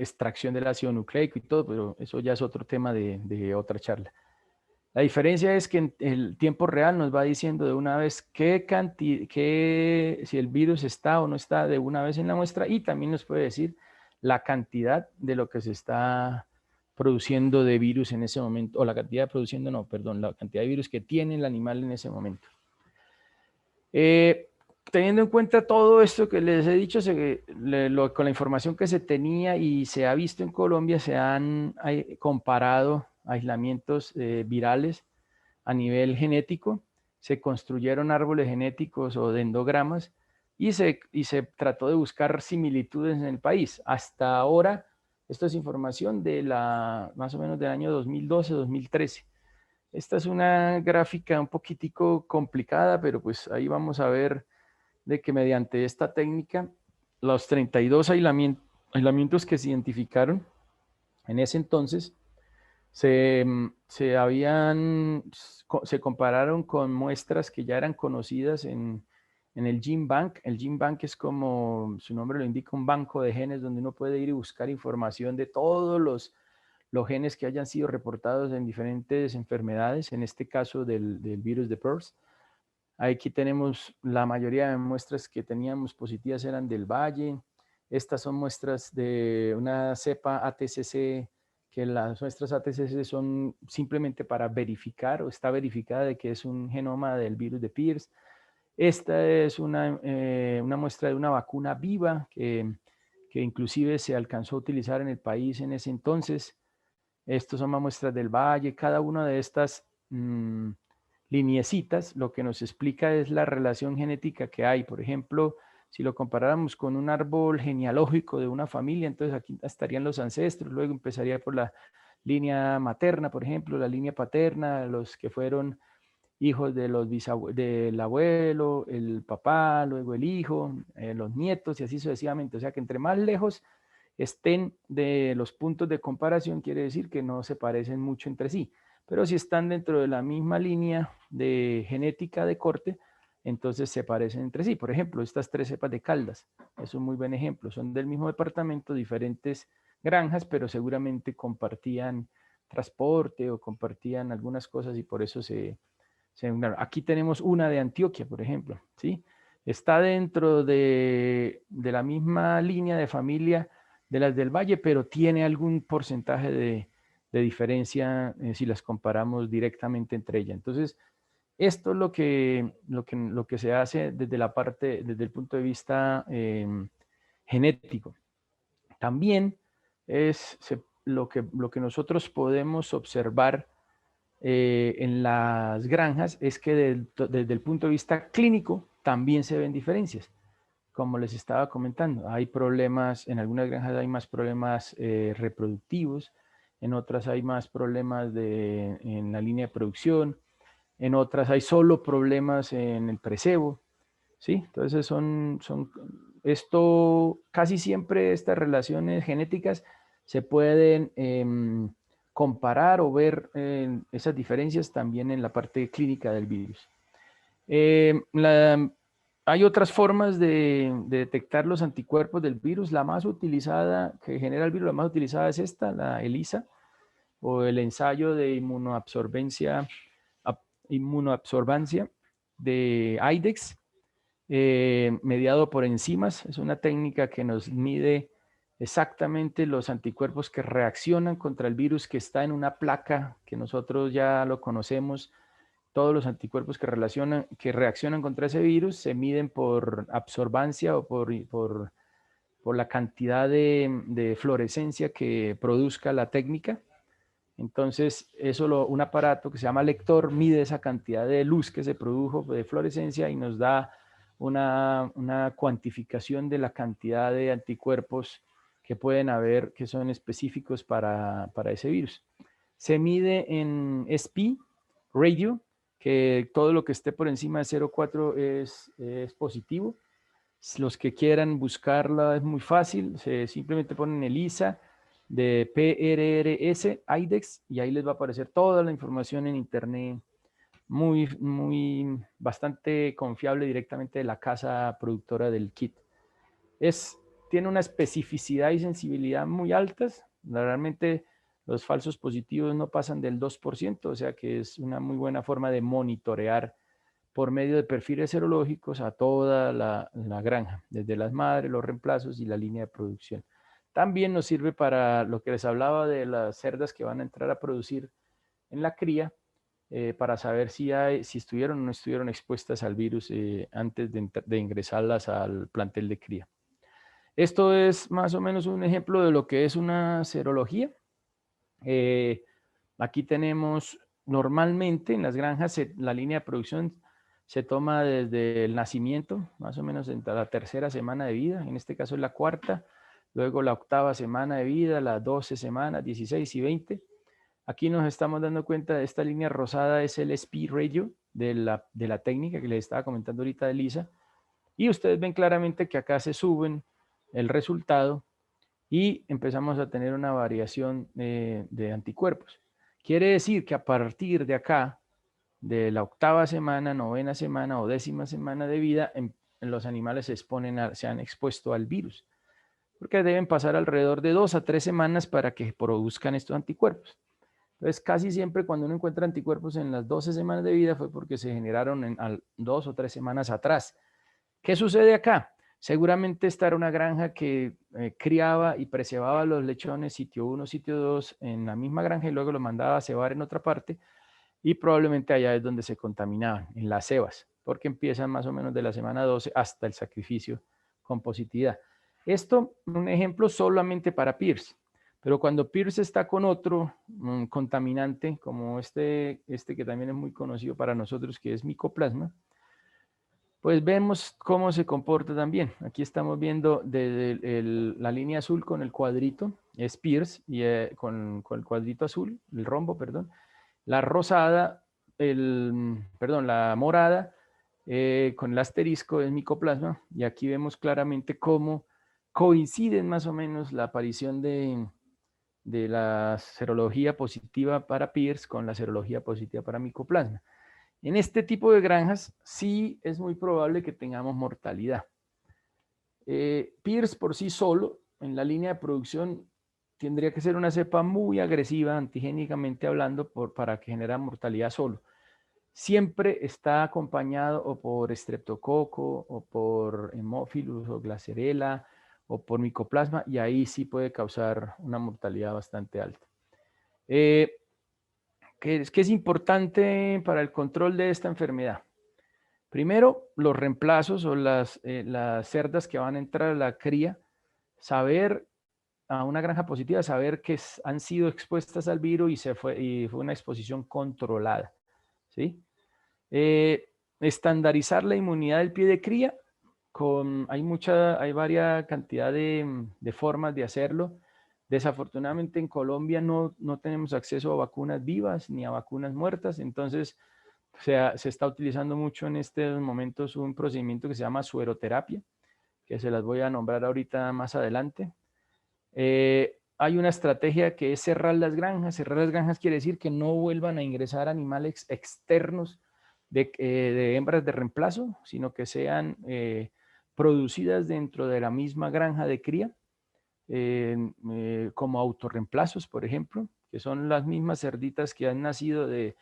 extracción del ácido nucleico y todo, pero eso ya es otro tema de otra charla. La diferencia es que en el tiempo real nos va diciendo de una vez si el virus está o no está de una vez en la muestra, y también nos puede decir la cantidad de lo que se está produciendo de virus en ese momento, o la cantidad la cantidad de virus que tiene el animal en ese momento. teniendo en cuenta todo esto que les he dicho, con la información que se tenía y se ha visto en Colombia, se han comparado aislamientos virales a nivel genético, se construyeron árboles genéticos o dendrogramas y se trató de buscar similitudes en el país. Hasta ahora, esto es información de más o menos del año 2012-2013. Esta es una gráfica un poquitico complicada, pero pues ahí vamos a ver de que mediante esta técnica, los 32 aislamientos que se identificaron en ese entonces se compararon con muestras que ya eran conocidas en el GenBank. El GenBank es, como su nombre lo indica, un banco de genes donde uno puede ir y buscar información de todos los genes que hayan sido reportados en diferentes enfermedades, en este caso del virus de PRRS. Aquí tenemos la mayoría de muestras que teníamos positivas eran del Valle. Estas son muestras de una cepa ATCC, que las muestras ATCC son simplemente para verificar o está verificada de que es un genoma del virus de Pierce. Esta es una muestra de una vacuna viva que inclusive se alcanzó a utilizar en el país en ese entonces. Estos son más muestras del Valle. Cada una de estas liniecitas lo que nos explica es la relación genética que hay. Por ejemplo, si lo comparáramos con un árbol genealógico de una familia, entonces aquí estarían los ancestros, luego empezaría por la línea materna, por ejemplo, la línea paterna, los que fueron hijos de del abuelo, el papá, luego el hijo, los nietos y así sucesivamente. O sea que entre más lejos estén de los puntos de comparación, quiere decir que no se parecen mucho entre sí. Pero si están dentro de la misma línea de genética de corte, entonces se parecen entre sí. Por ejemplo, estas 3 cepas de Caldas, es un muy buen ejemplo. Son del mismo departamento, diferentes granjas, pero seguramente compartían transporte o compartían algunas cosas y por eso aquí tenemos una de Antioquia, por ejemplo, ¿sí? Está dentro de la misma línea de familia de las del Valle, pero tiene algún porcentaje de diferencia si las comparamos directamente entre ellas. Entonces, esto es lo que se hace desde el punto de vista genético. También es lo que nosotros podemos observar en las granjas es que desde el punto de vista clínico también se ven diferencias. Como les estaba comentando, hay problemas, en algunas granjas hay más problemas reproductivos, en otras hay más problemas en la línea de producción, en otras hay solo problemas en el precebo, ¿sí? Entonces esto casi siempre estas relaciones genéticas se pueden comparar o ver esas diferencias también en la parte clínica del virus. Hay otras formas de detectar los anticuerpos del virus. La más utilizada, que genera el virus, la más utilizada es esta, la ELISA, o el ensayo de inmunoabsorbancia de IDEX, mediado por enzimas. Es una técnica que nos mide exactamente los anticuerpos que reaccionan contra el virus que está en una placa que nosotros ya lo conocemos. Todos los anticuerpos que reaccionan contra ese virus se miden por absorbancia o por la cantidad de fluorescencia que produzca la técnica. Entonces, un aparato que se llama lector mide esa cantidad de luz que se produjo de fluorescencia y nos da una cuantificación de la cantidad de anticuerpos que pueden haber, que son específicos para ese virus. Se mide en SPI, radio, que todo lo que esté por encima de 0,4 es positivo. Los que quieran buscarla es muy fácil, simplemente ponen ELISA de PRRS IDEX y ahí les va a aparecer toda la información en internet, bastante confiable directamente de la casa productora del kit. Tiene una especificidad y sensibilidad muy altas. Realmente los falsos positivos no pasan del 2%, o sea que es una muy buena forma de monitorear por medio de perfiles serológicos a toda la granja, desde las madres, los reemplazos y la línea de producción. También nos sirve para lo que les hablaba de las cerdas que van a entrar a producir en la cría. para saber si estuvieron o no estuvieron expuestas al virus antes de ingresarlas al plantel de cría. Esto es más o menos un ejemplo de lo que es una serología. Aquí tenemos normalmente en las granjas la línea de producción se toma desde el nacimiento, más o menos entre la tercera semana de vida, en este caso es la cuarta, luego la octava semana de vida, las 12 semanas, 16 y 20. Aquí nos estamos dando cuenta de esta línea rosada, es el speed ratio de la técnica que les estaba comentando ahorita de Lisa. Y ustedes ven claramente que acá se suben el resultado y empezamos a tener una variación de anticuerpos. Quiere decir que a partir de acá, de la octava semana, novena semana o décima semana de vida, en los animales se han expuesto al virus, porque deben pasar alrededor de 2 a 3 semanas para que produzcan estos anticuerpos. Entonces, casi siempre cuando uno encuentra anticuerpos en las 12 semanas de vida fue porque se generaron en 2 o 3 semanas atrás. ¿Qué sucede acá? Seguramente esta era una granja que criaba y preservaba los lechones sitio 1, sitio 2 en la misma granja y luego los mandaba a cebar en otra parte y probablemente allá es donde se contaminaban, en las cebas, porque empiezan más o menos de la semana 12 hasta el sacrificio con positividad. Esto, un ejemplo solamente para Pierce, pero cuando Pierce está con otro contaminante, como este que también es muy conocido para nosotros, que es Mycoplasma, pues vemos cómo se comporta también. Aquí estamos viendo desde la línea azul con el cuadrito, es Pierce, y con el cuadrito azul, el rombo, perdón. La rosada, la morada, con el asterisco es Mycoplasma, y aquí vemos claramente cómo coinciden más o menos la aparición de la serología positiva para Pierce con la serología positiva para Mycoplasma. En este tipo de granjas sí es muy probable que tengamos mortalidad. Pierce por sí solo, en la línea de producción, tendría que ser una cepa muy agresiva antigénicamente hablando para que genere mortalidad solo. Siempre está acompañado o por estreptococo o por Haemophilus o Glasserella o por Mycoplasma y ahí sí puede causar una mortalidad bastante alta. ¿Qué es importante para el control de esta enfermedad? Primero, los reemplazos o las cerdas que van a entrar a la cría, saber a una granja positiva, saber que han sido expuestas al virus y fue una exposición controlada, ¿sí? Estandarizar la inmunidad del pie de cría, hay varias cantidad de formas de hacerlo. Desafortunadamente en Colombia no tenemos acceso a vacunas vivas ni a vacunas muertas, entonces se está utilizando mucho en estos momentos un procedimiento que se llama sueroterapia, que se las voy a nombrar ahorita más adelante. Hay una estrategia que es cerrar las granjas. Cerrar las granjas quiere decir que no vuelvan a ingresar animales externos de hembras de reemplazo, sino que sean producidas dentro de la misma granja de cría, como autorreemplazos, por ejemplo, que son las mismas cerditas que han nacido de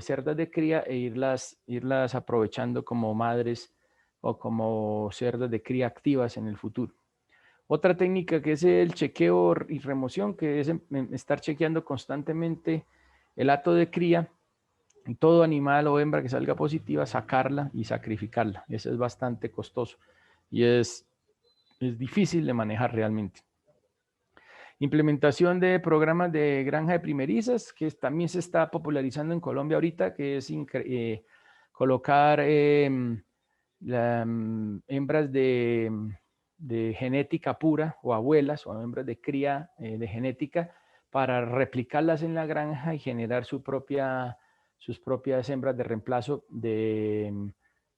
cerdas de cría e irlas aprovechando como madres o como cerdas de cría activas en el futuro. Otra técnica que es el chequeo y remoción, que es estar chequeando constantemente el hato de cría y todo animal o hembra que salga positiva, sacarla y sacrificarla. Eso es bastante costoso y es difícil de manejar realmente. Implementación de programas de granja de primerizas, que también se está popularizando en Colombia ahorita, que es colocar hembras de genética pura o abuelas o hembras de cría de genética para replicarlas en la granja y generar sus propias hembras de reemplazo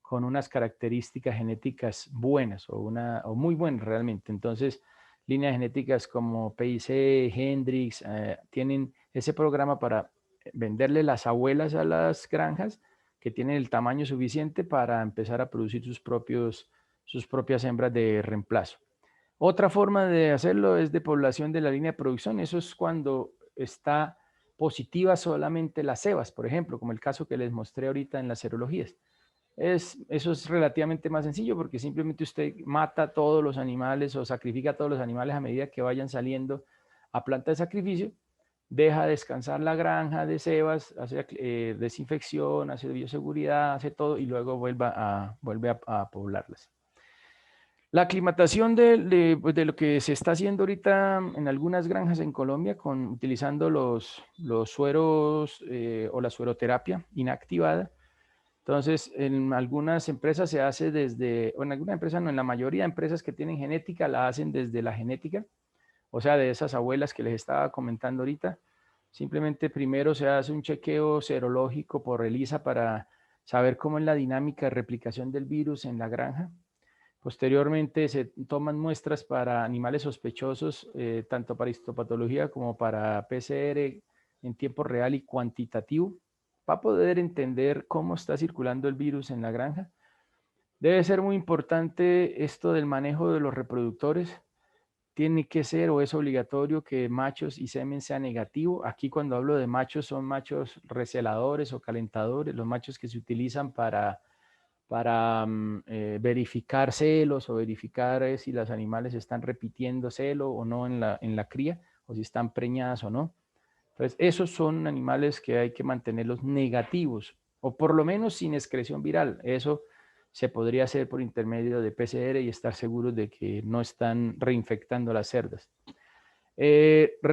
con unas características genéticas buenas o muy buenas realmente. Entonces, líneas genéticas como PIC, Hendrix, tienen ese programa para venderle las abuelas a las granjas que tienen el tamaño suficiente para empezar a producir sus propias hembras de reemplazo. Otra forma de hacerlo es de población de la línea de producción. Eso es cuando está positiva solamente las cebas, por ejemplo, como el caso que les mostré ahorita en las serologías. Eso es relativamente más sencillo porque simplemente usted mata todos los animales o sacrifica a todos los animales a medida que vayan saliendo a planta de sacrificio deja descansar la granja de cebas, hace desinfección, hace bioseguridad, hace todo y luego vuelve a poblarlas. La aclimatación pues, de lo que se está haciendo ahorita en algunas granjas en Colombia utilizando los sueros o la sueroterapia inactivada. Entonces, en algunas empresas se hace o en algunas empresas no, en la mayoría de empresas que tienen genética la hacen desde la genética, o sea, de esas abuelas que les estaba comentando ahorita. Simplemente primero se hace un chequeo serológico por ELISA para saber cómo es la dinámica de replicación del virus en la granja. Posteriormente se toman muestras para animales sospechosos, tanto para histopatología como para PCR en tiempo real y cuantitativo, para poder entender cómo está circulando el virus en la granja. Debe ser muy importante esto del manejo de los reproductores. Tiene que ser o es obligatorio que machos y semen sea negativo. Aquí cuando hablo de machos son machos receladores o calentadores, los machos que se utilizan para verificar celos o verificar si los animales están repitiendo celo o no en la cría, o si están preñadas o no. Entonces, esos son animales que hay que mantenerlos negativos, o por lo menos sin excreción viral. Eso se podría hacer por intermedio de PCR y estar seguros de que no están reinfectando las cerdas.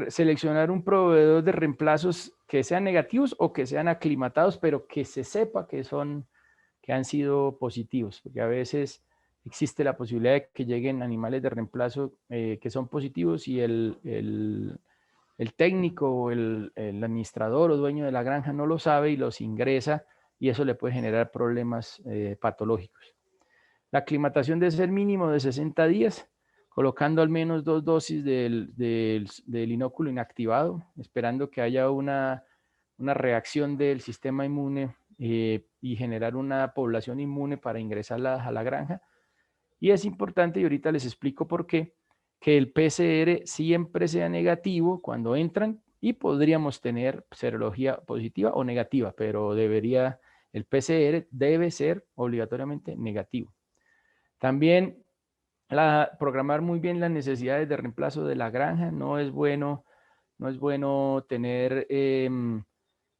Seleccionar un proveedor de reemplazos que sean negativos o que sean aclimatados, pero que se sepa que han sido positivos, porque a veces existe la posibilidad de que lleguen animales de reemplazo que son positivos y el técnico o el administrador o dueño de la granja no lo sabe y los ingresa y eso le puede generar problemas patológicos. La aclimatación debe ser mínimo de 60 días, colocando al menos 2 dosis del inóculo inactivado, esperando que haya una reacción del sistema inmune y generar una población inmune para ingresarla a la granja. Y es importante, y ahorita les explico por qué, que el PCR siempre sea negativo cuando entran y podríamos tener serología positiva o negativa, pero el PCR debe ser obligatoriamente negativo. También programar muy bien las necesidades de reemplazo de la granja. No es bueno tener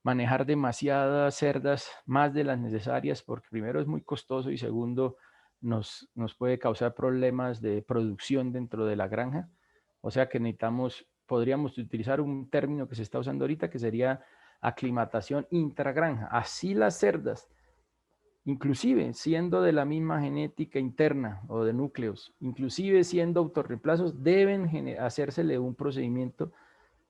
manejar demasiadas cerdas más de las necesarias, porque primero es muy costoso y segundo nos puede causar problemas de producción dentro de la granja. O sea que podríamos utilizar un término que se está usando ahorita que sería aclimatación intragranja. Así las cerdas, inclusive siendo de la misma genética interna o de núcleos, inclusive siendo autorreemplazos, deben hacérsele un procedimiento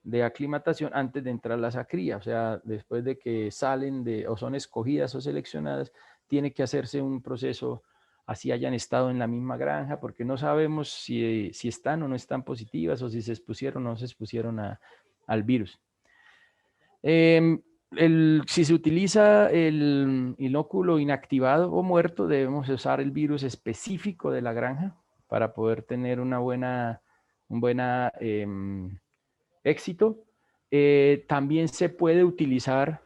de aclimatación antes de entrar a la cría, o sea, después de que salen o son escogidas o seleccionadas, tiene que hacerse un proceso así hayan estado en la misma granja, porque no sabemos si están o no están positivas o si se expusieron o no se expusieron al virus. Si se utiliza el inóculo inactivado o muerto, debemos usar el virus específico de la granja para poder tener un buen éxito. También se puede utilizar,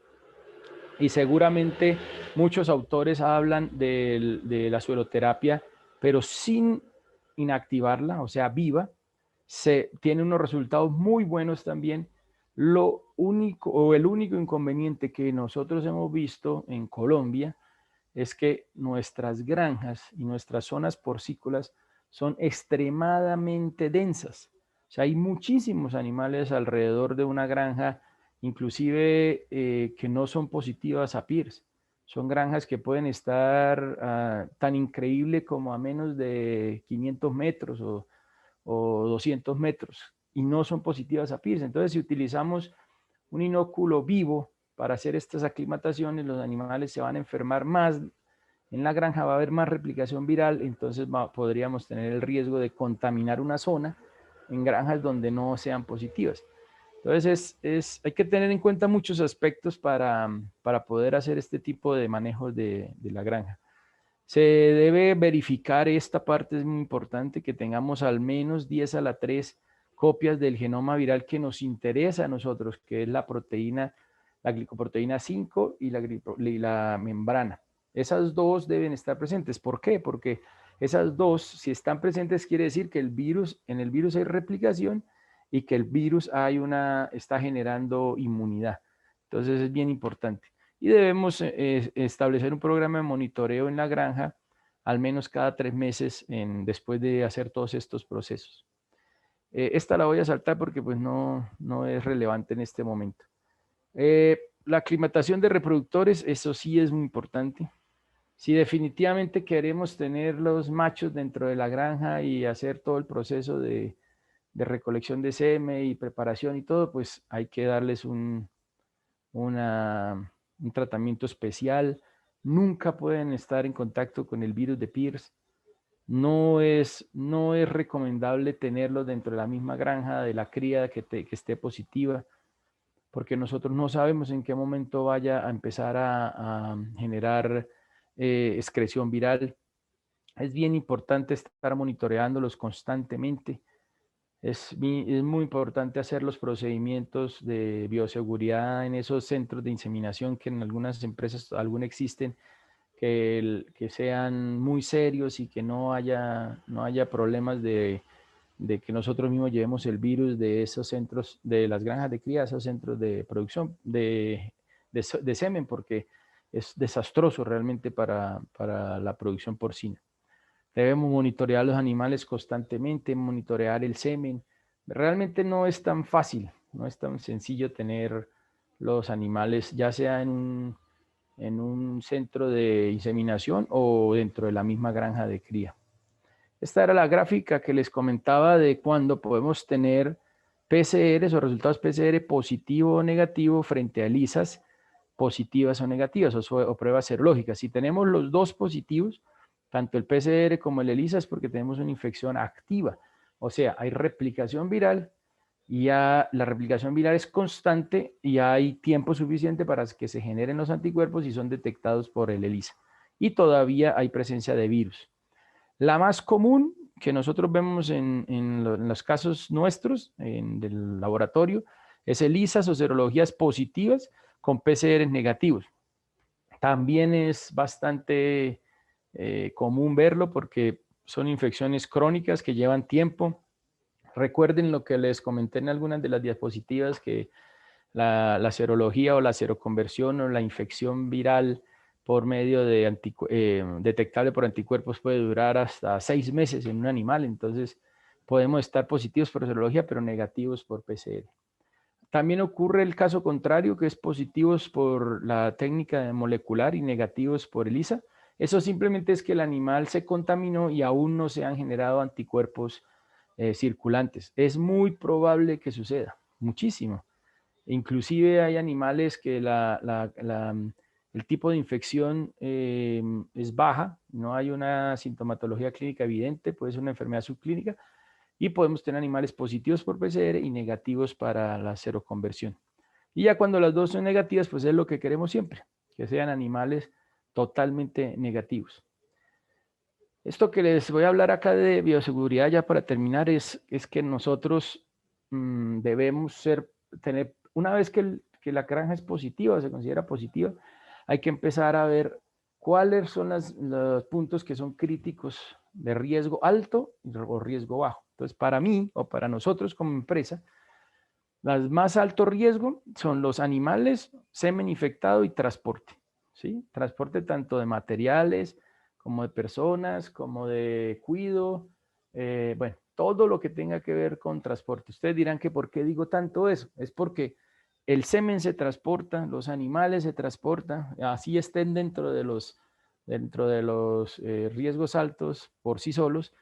y seguramente muchos autores hablan de la sueroterapia, pero sin inactivarla, o sea, viva, tiene unos resultados muy buenos también. Lo único o el único inconveniente que nosotros hemos visto en Colombia es que nuestras granjas y nuestras zonas porcícolas son extremadamente densas. O sea, hay muchísimos animales alrededor de una granja, inclusive que no son positivas a PIRS. Son granjas que pueden estar tan increíble como a menos de 500 metros o 200 metros y no son positivas a PIRS. Entonces, si utilizamos un inóculo vivo para hacer estas aclimataciones, los animales se van a enfermar más, en la granja va a haber más replicación viral, entonces podríamos tener el riesgo de contaminar una zona en granjas donde no sean positivas. Entonces, hay que tener en cuenta muchos aspectos para poder hacer este tipo de manejos de la granja. Se debe verificar esta parte, es muy importante, que tengamos al menos 10 a la 3 copias del genoma viral que nos interesa a nosotros, que es la proteína, la glicoproteína 5 y la membrana. Esas dos deben estar presentes. ¿Por qué? Porque esas dos, si están presentes, quiere decir que en el virus hay replicación y que el virus está generando inmunidad. Entonces es bien importante. Y debemos establecer un programa de monitoreo en la granja al menos cada 3 meses después de hacer todos estos procesos. Esta la voy a saltar porque pues no es relevante en este momento. La aclimatación de reproductores, eso sí es muy importante. Si definitivamente queremos tener los machos dentro de la granja y hacer todo el proceso de recolección de semen y preparación y todo, pues hay que darles un tratamiento especial. Nunca pueden estar en contacto con el virus de Pierce. No es recomendable tenerlos dentro de la misma granja de la cría que esté positiva, porque nosotros no sabemos en qué momento vaya a empezar a generar excreción viral. Es bien importante estar monitoreándolos constantemente. Es muy importante hacer los procedimientos de bioseguridad en esos centros de inseminación que en algunas empresas aún existen, que sean muy serios y que no haya problemas de que nosotros mismos llevemos el virus de esos centros, de las granjas de cría, esos centros de producción de semen, porque es desastroso realmente para la producción porcina. Debemos monitorear los animales constantemente, monitorear el semen. Realmente no es tan fácil, no es tan sencillo tener los animales, ya sea en un centro de inseminación o dentro de la misma granja de cría. Esta era la gráfica que les comentaba de cuando podemos tener PCRs o resultados PCR positivo o negativo frente a ELISAs positivas o negativas o pruebas serológicas. Si tenemos los dos positivos, tanto el PCR como el ELISA, es porque tenemos una infección activa. O sea, hay replicación viral y ya la replicación viral es constante y hay tiempo suficiente para que se generen los anticuerpos y son detectados por el ELISA. Y todavía hay presencia de virus. La más común que nosotros vemos en los casos nuestros, del laboratorio, es ELISAs o serologías positivas con PCRs negativos. También es bastante común verlo porque son infecciones crónicas que llevan tiempo. Recuerden lo que les comenté en algunas de las diapositivas, que la serología o la seroconversión o la infección viral por medio de detectable por anticuerpos puede durar hasta 6 meses en un animal. Entonces podemos estar positivos por serología pero negativos por PCR. También ocurre el caso contrario, que es positivos por la técnica molecular y negativos por ELISA. Eso simplemente es que el animal se contaminó y aún no se han generado anticuerpos circulantes. Es muy probable que suceda, muchísimo. Inclusive hay animales que el tipo de infección es baja, no hay una sintomatología clínica evidente, puede ser una enfermedad subclínica, y podemos tener animales positivos por PCR y negativos para la seroconversión. Y ya cuando las dos son negativas, pues es lo que queremos siempre, que sean animales totalmente negativos. Esto que les voy a hablar acá de bioseguridad ya para terminar es que nosotros debemos tener, una vez que la granja es positiva, se considera positiva, hay que empezar a ver cuáles son los puntos que son críticos de riesgo alto o riesgo bajo. Entonces, para mí o para nosotros como empresa, las más alto riesgo son los animales, semen infectado y transporte, ¿sí? Transporte tanto de materiales como de personas, como de cuido, bueno, todo lo que tenga que ver con transporte. Ustedes dirán que ¿por qué digo tanto eso? Es porque el semen se transporta, los animales se transportan, así estén dentro de los riesgos altos por sí solos.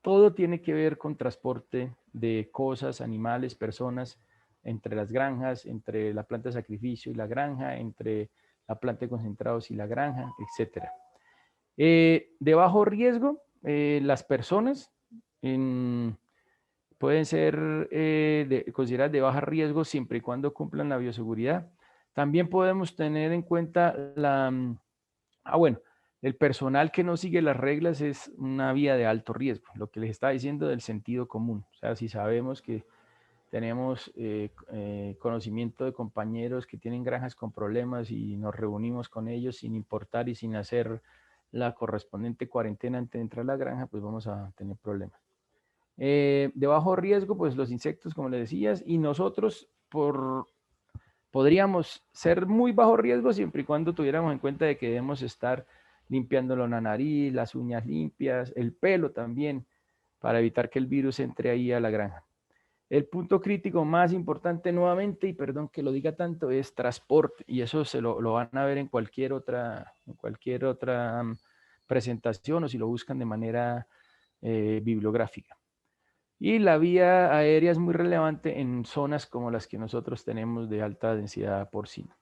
Todo tiene que ver con transporte de cosas, animales, personas, entre las granjas, entre la planta de sacrificio y la granja, entre la planta de concentrados y la granja, etc. De bajo riesgo, las personas pueden ser consideradas de bajo riesgo siempre y cuando cumplan la bioseguridad. También podemos tener en cuenta bueno, el personal que no sigue las reglas es una vía de alto riesgo, lo que les estaba diciendo del sentido común. O sea, si sabemos que tenemos conocimiento de compañeros que tienen granjas con problemas y nos reunimos con ellos sin importar y sin hacer la correspondiente cuarentena antes de entrar a la granja, pues vamos a tener problemas. De bajo riesgo, pues los insectos, como le decías, y nosotros podríamos ser muy bajo riesgo siempre y cuando tuviéramos en cuenta de que debemos estar limpiándolo la nariz, las uñas limpias, el pelo también, para evitar que el virus entre ahí a la granja. El punto crítico más importante nuevamente, y perdón que lo diga tanto, es transporte, y eso lo van a ver en cualquier otra presentación o si lo buscan de manera bibliográfica. Y la vía aérea es muy relevante en zonas como las que nosotros tenemos de alta densidad porcina.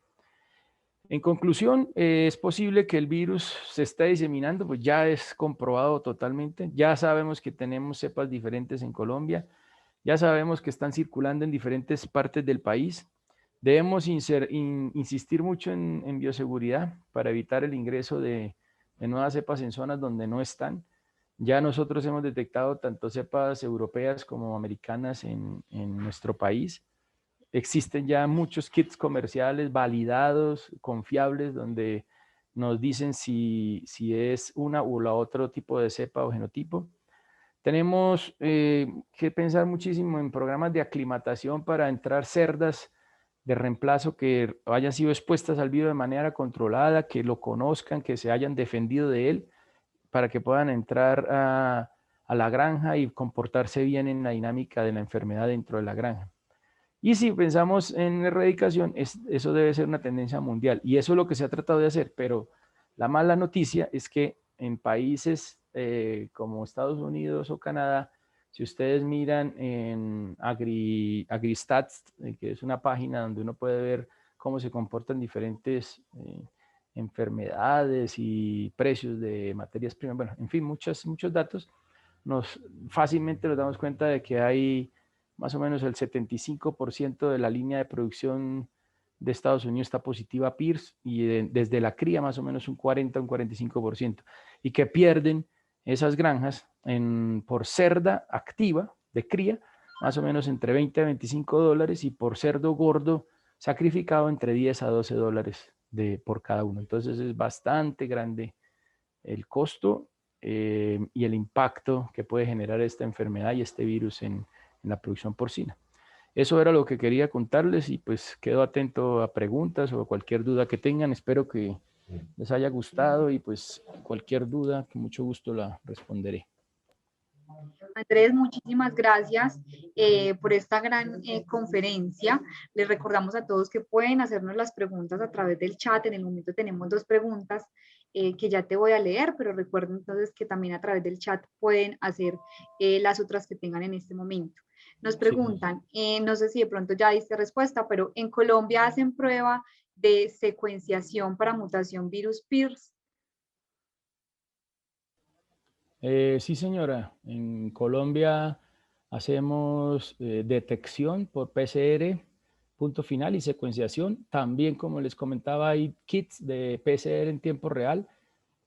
En conclusión, es posible que el virus se esté diseminando, pues ya es comprobado totalmente. Ya sabemos que tenemos cepas diferentes en Colombia, ya sabemos que están circulando en diferentes partes del país. Debemos insistir mucho en bioseguridad para evitar el ingreso de nuevas cepas en zonas donde no están. Ya nosotros hemos detectado tanto cepas europeas como americanas en nuestro país. Existen ya muchos kits comerciales validados, confiables, donde nos dicen si es una u la otro tipo de cepa o genotipo. Tenemos que pensar muchísimo en programas de aclimatación para entrar cerdas de reemplazo que hayan sido expuestas al virus de manera controlada, que lo conozcan, que se hayan defendido de él, para que puedan entrar a la granja y comportarse bien en la dinámica de la enfermedad dentro de la granja. Y si pensamos en erradicación, eso debe ser una tendencia mundial y eso es lo que se ha tratado de hacer, pero la mala noticia es que en países como Estados Unidos o Canadá, si ustedes miran en AgriStats, que es una página donde uno puede ver cómo se comportan diferentes enfermedades y precios de materias primas, bueno, en fin, muchos datos, fácilmente nos damos cuenta de que hay más o menos el 75% de la línea de producción de Estados Unidos está positiva a PIRS y desde la cría más o menos un 40, un 45%, y que pierden esas granjas por cerda activa de cría más o menos entre 20 a 25 dólares y por cerdo gordo sacrificado entre 10 a 12 dólares por cada uno. Entonces es bastante grande el costo y el impacto que puede generar esta enfermedad y este virus en la producción porcina. Eso era lo que quería contarles y pues quedo atento a preguntas o a cualquier duda que tengan. Espero que les haya gustado y pues cualquier duda, con mucho gusto la responderé. Andrés, muchísimas gracias por esta gran conferencia. Les recordamos a todos que pueden hacernos las preguntas a través del chat. En el momento tenemos dos preguntas que ya te voy a leer, pero recuerden entonces que también a través del chat pueden hacer las otras que tengan en este momento. Nos preguntan, no sé si de pronto ya diste respuesta, pero en Colombia hacen prueba de secuenciación para mutación virus PIRS. Sí, señora. En Colombia hacemos detección por PCR, punto final, y secuenciación. También, como les comentaba, hay kits de PCR en tiempo real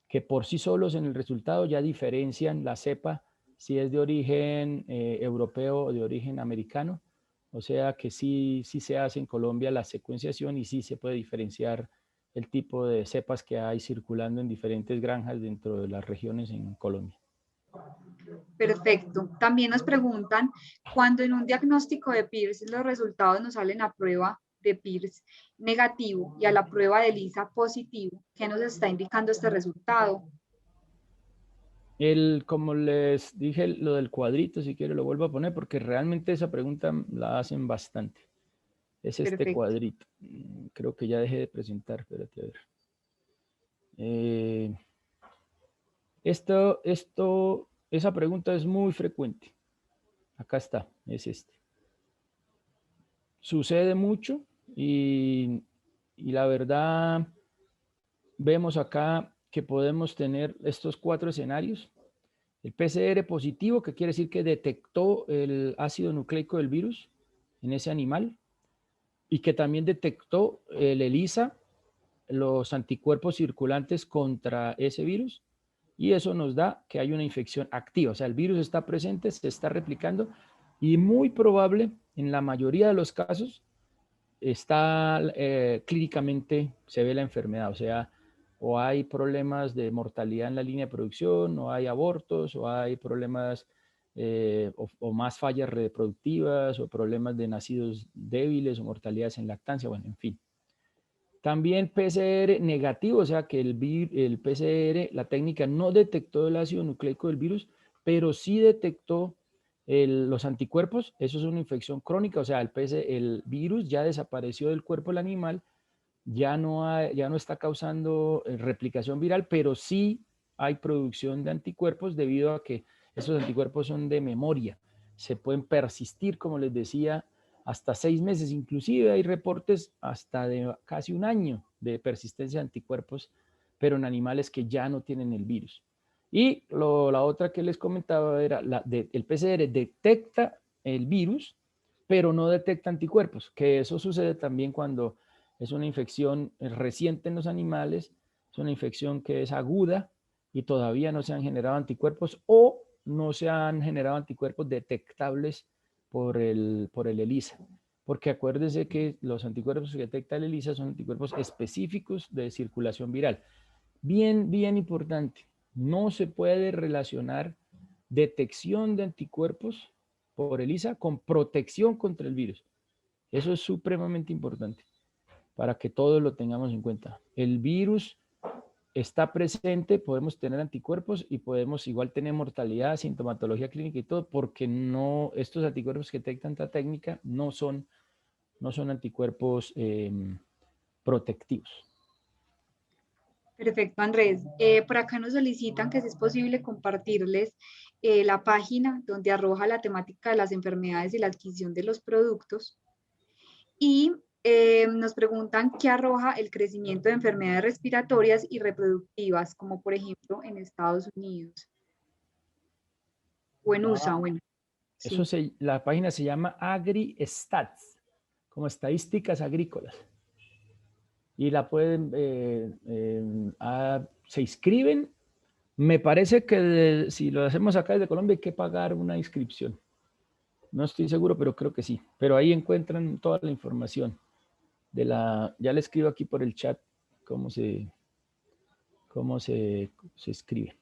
que por sí solos en el resultado ya diferencian la cepa si es de origen europeo o de origen americano. O sea que sí se hace en Colombia la secuenciación y sí se puede diferenciar el tipo de cepas que hay circulando en diferentes granjas dentro de las regiones en Colombia. Perfecto. También nos preguntan, cuando en un diagnóstico de PIRS los resultados nos salen a prueba de PIRS negativo y a la prueba de ELISA positivo, ¿qué nos está indicando este resultado? Como les dije, lo del cuadrito, si quiere lo vuelvo a poner, porque realmente esa pregunta la hacen bastante. Es este Perfecto. cuadrito. Creo que ya dejé de presentar, espérate a ver. Esa pregunta es muy frecuente. Acá está, es este. Sucede mucho y la verdad vemos acá que podemos tener estos 4 escenarios. El PCR positivo, que quiere decir que detectó el ácido nucleico del virus en ese animal y que también detectó el ELISA, los anticuerpos circulantes contra ese virus, y eso nos da que hay una infección activa, o sea, el virus está presente, se está replicando y muy probable, en la mayoría de los casos, está clínicamente, se ve la enfermedad, o sea, o hay problemas de mortalidad en la línea de producción, o hay abortos, o hay problemas o más fallas reproductivas o problemas de nacidos débiles o mortalidades en lactancia, bueno, en fin. También PCR negativo, o sea que el PCR, la técnica no detectó el ácido nucleico del virus, pero sí detectó los anticuerpos. Eso es una infección crónica, o sea, el virus ya desapareció del cuerpo del animal, ya no está causando replicación viral, pero sí hay producción de anticuerpos debido a que esos anticuerpos son de memoria. Se pueden persistir, como les decía, hasta 6 meses. Inclusive hay reportes hasta de casi un año de persistencia de anticuerpos, pero en animales que ya no tienen el virus. Y la otra que les comentaba era el PCR detecta el virus, pero no detecta anticuerpos, que eso sucede también cuando es una infección reciente en los animales, es una infección que es aguda y todavía no se han generado anticuerpos o no se han generado anticuerpos detectables por el ELISA. Porque acuérdese que los anticuerpos que detecta el ELISA son anticuerpos específicos de circulación viral. Bien, bien importante. No se puede relacionar detección de anticuerpos por ELISA con protección contra el virus. Eso es supremamente importante para que todos lo tengamos en cuenta. El virus está presente, podemos tener anticuerpos y podemos igual tener mortalidad, sintomatología clínica y todo, porque no, estos anticuerpos que detectan esta técnica no son anticuerpos protectivos. Perfecto, Andrés. Por acá nos solicitan que si es posible compartirles la página donde arroja la temática de las enfermedades y la adquisición de los productos. Y nos preguntan qué arroja el crecimiento de enfermedades respiratorias y reproductivas, como por ejemplo en Estados Unidos o en USA. Bueno, sí. La página se llama AgriStats, como estadísticas agrícolas. Y la pueden, se inscriben. Me parece que si lo hacemos acá desde Colombia hay que pagar una inscripción. No estoy seguro, pero creo que sí. Pero ahí encuentran toda la información. Ya le escribo aquí por el chat cómo se escribe.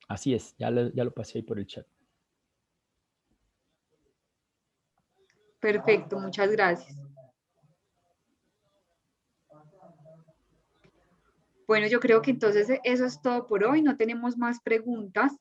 Así es, ya lo pasé ahí por el chat. Perfecto, muchas gracias. Bueno, yo creo que entonces eso es todo por hoy. No tenemos más preguntas.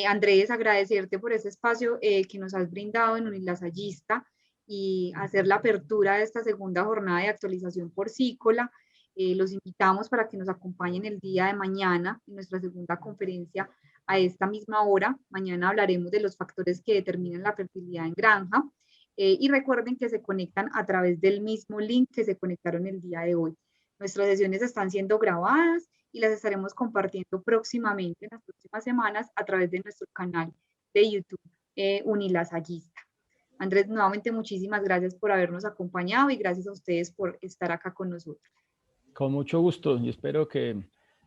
Andrés, agradecerte por ese espacio que nos has brindado en Unilasallista y hacer la apertura de esta segunda jornada de actualización porcícola. Los invitamos para que nos acompañen el día de mañana en nuestra segunda conferencia a esta misma hora. Mañana hablaremos de los factores que determinan la fertilidad en granja. Y recuerden que se conectan a través del mismo link que se conectaron el día de hoy. Nuestras sesiones están siendo grabadas y las estaremos compartiendo próximamente en las próximas semanas a través de nuestro canal de YouTube Unilasallista. Andrés, nuevamente muchísimas gracias por habernos acompañado y gracias a ustedes por estar acá con nosotros. Con mucho gusto y espero que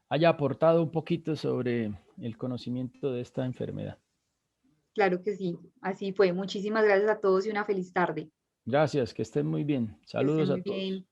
haya aportado un poquito sobre el conocimiento de esta enfermedad. Claro que sí, así fue. Muchísimas gracias a todos y una feliz tarde. Gracias, que estén muy bien. Que estén Saludos muy a todos. bien.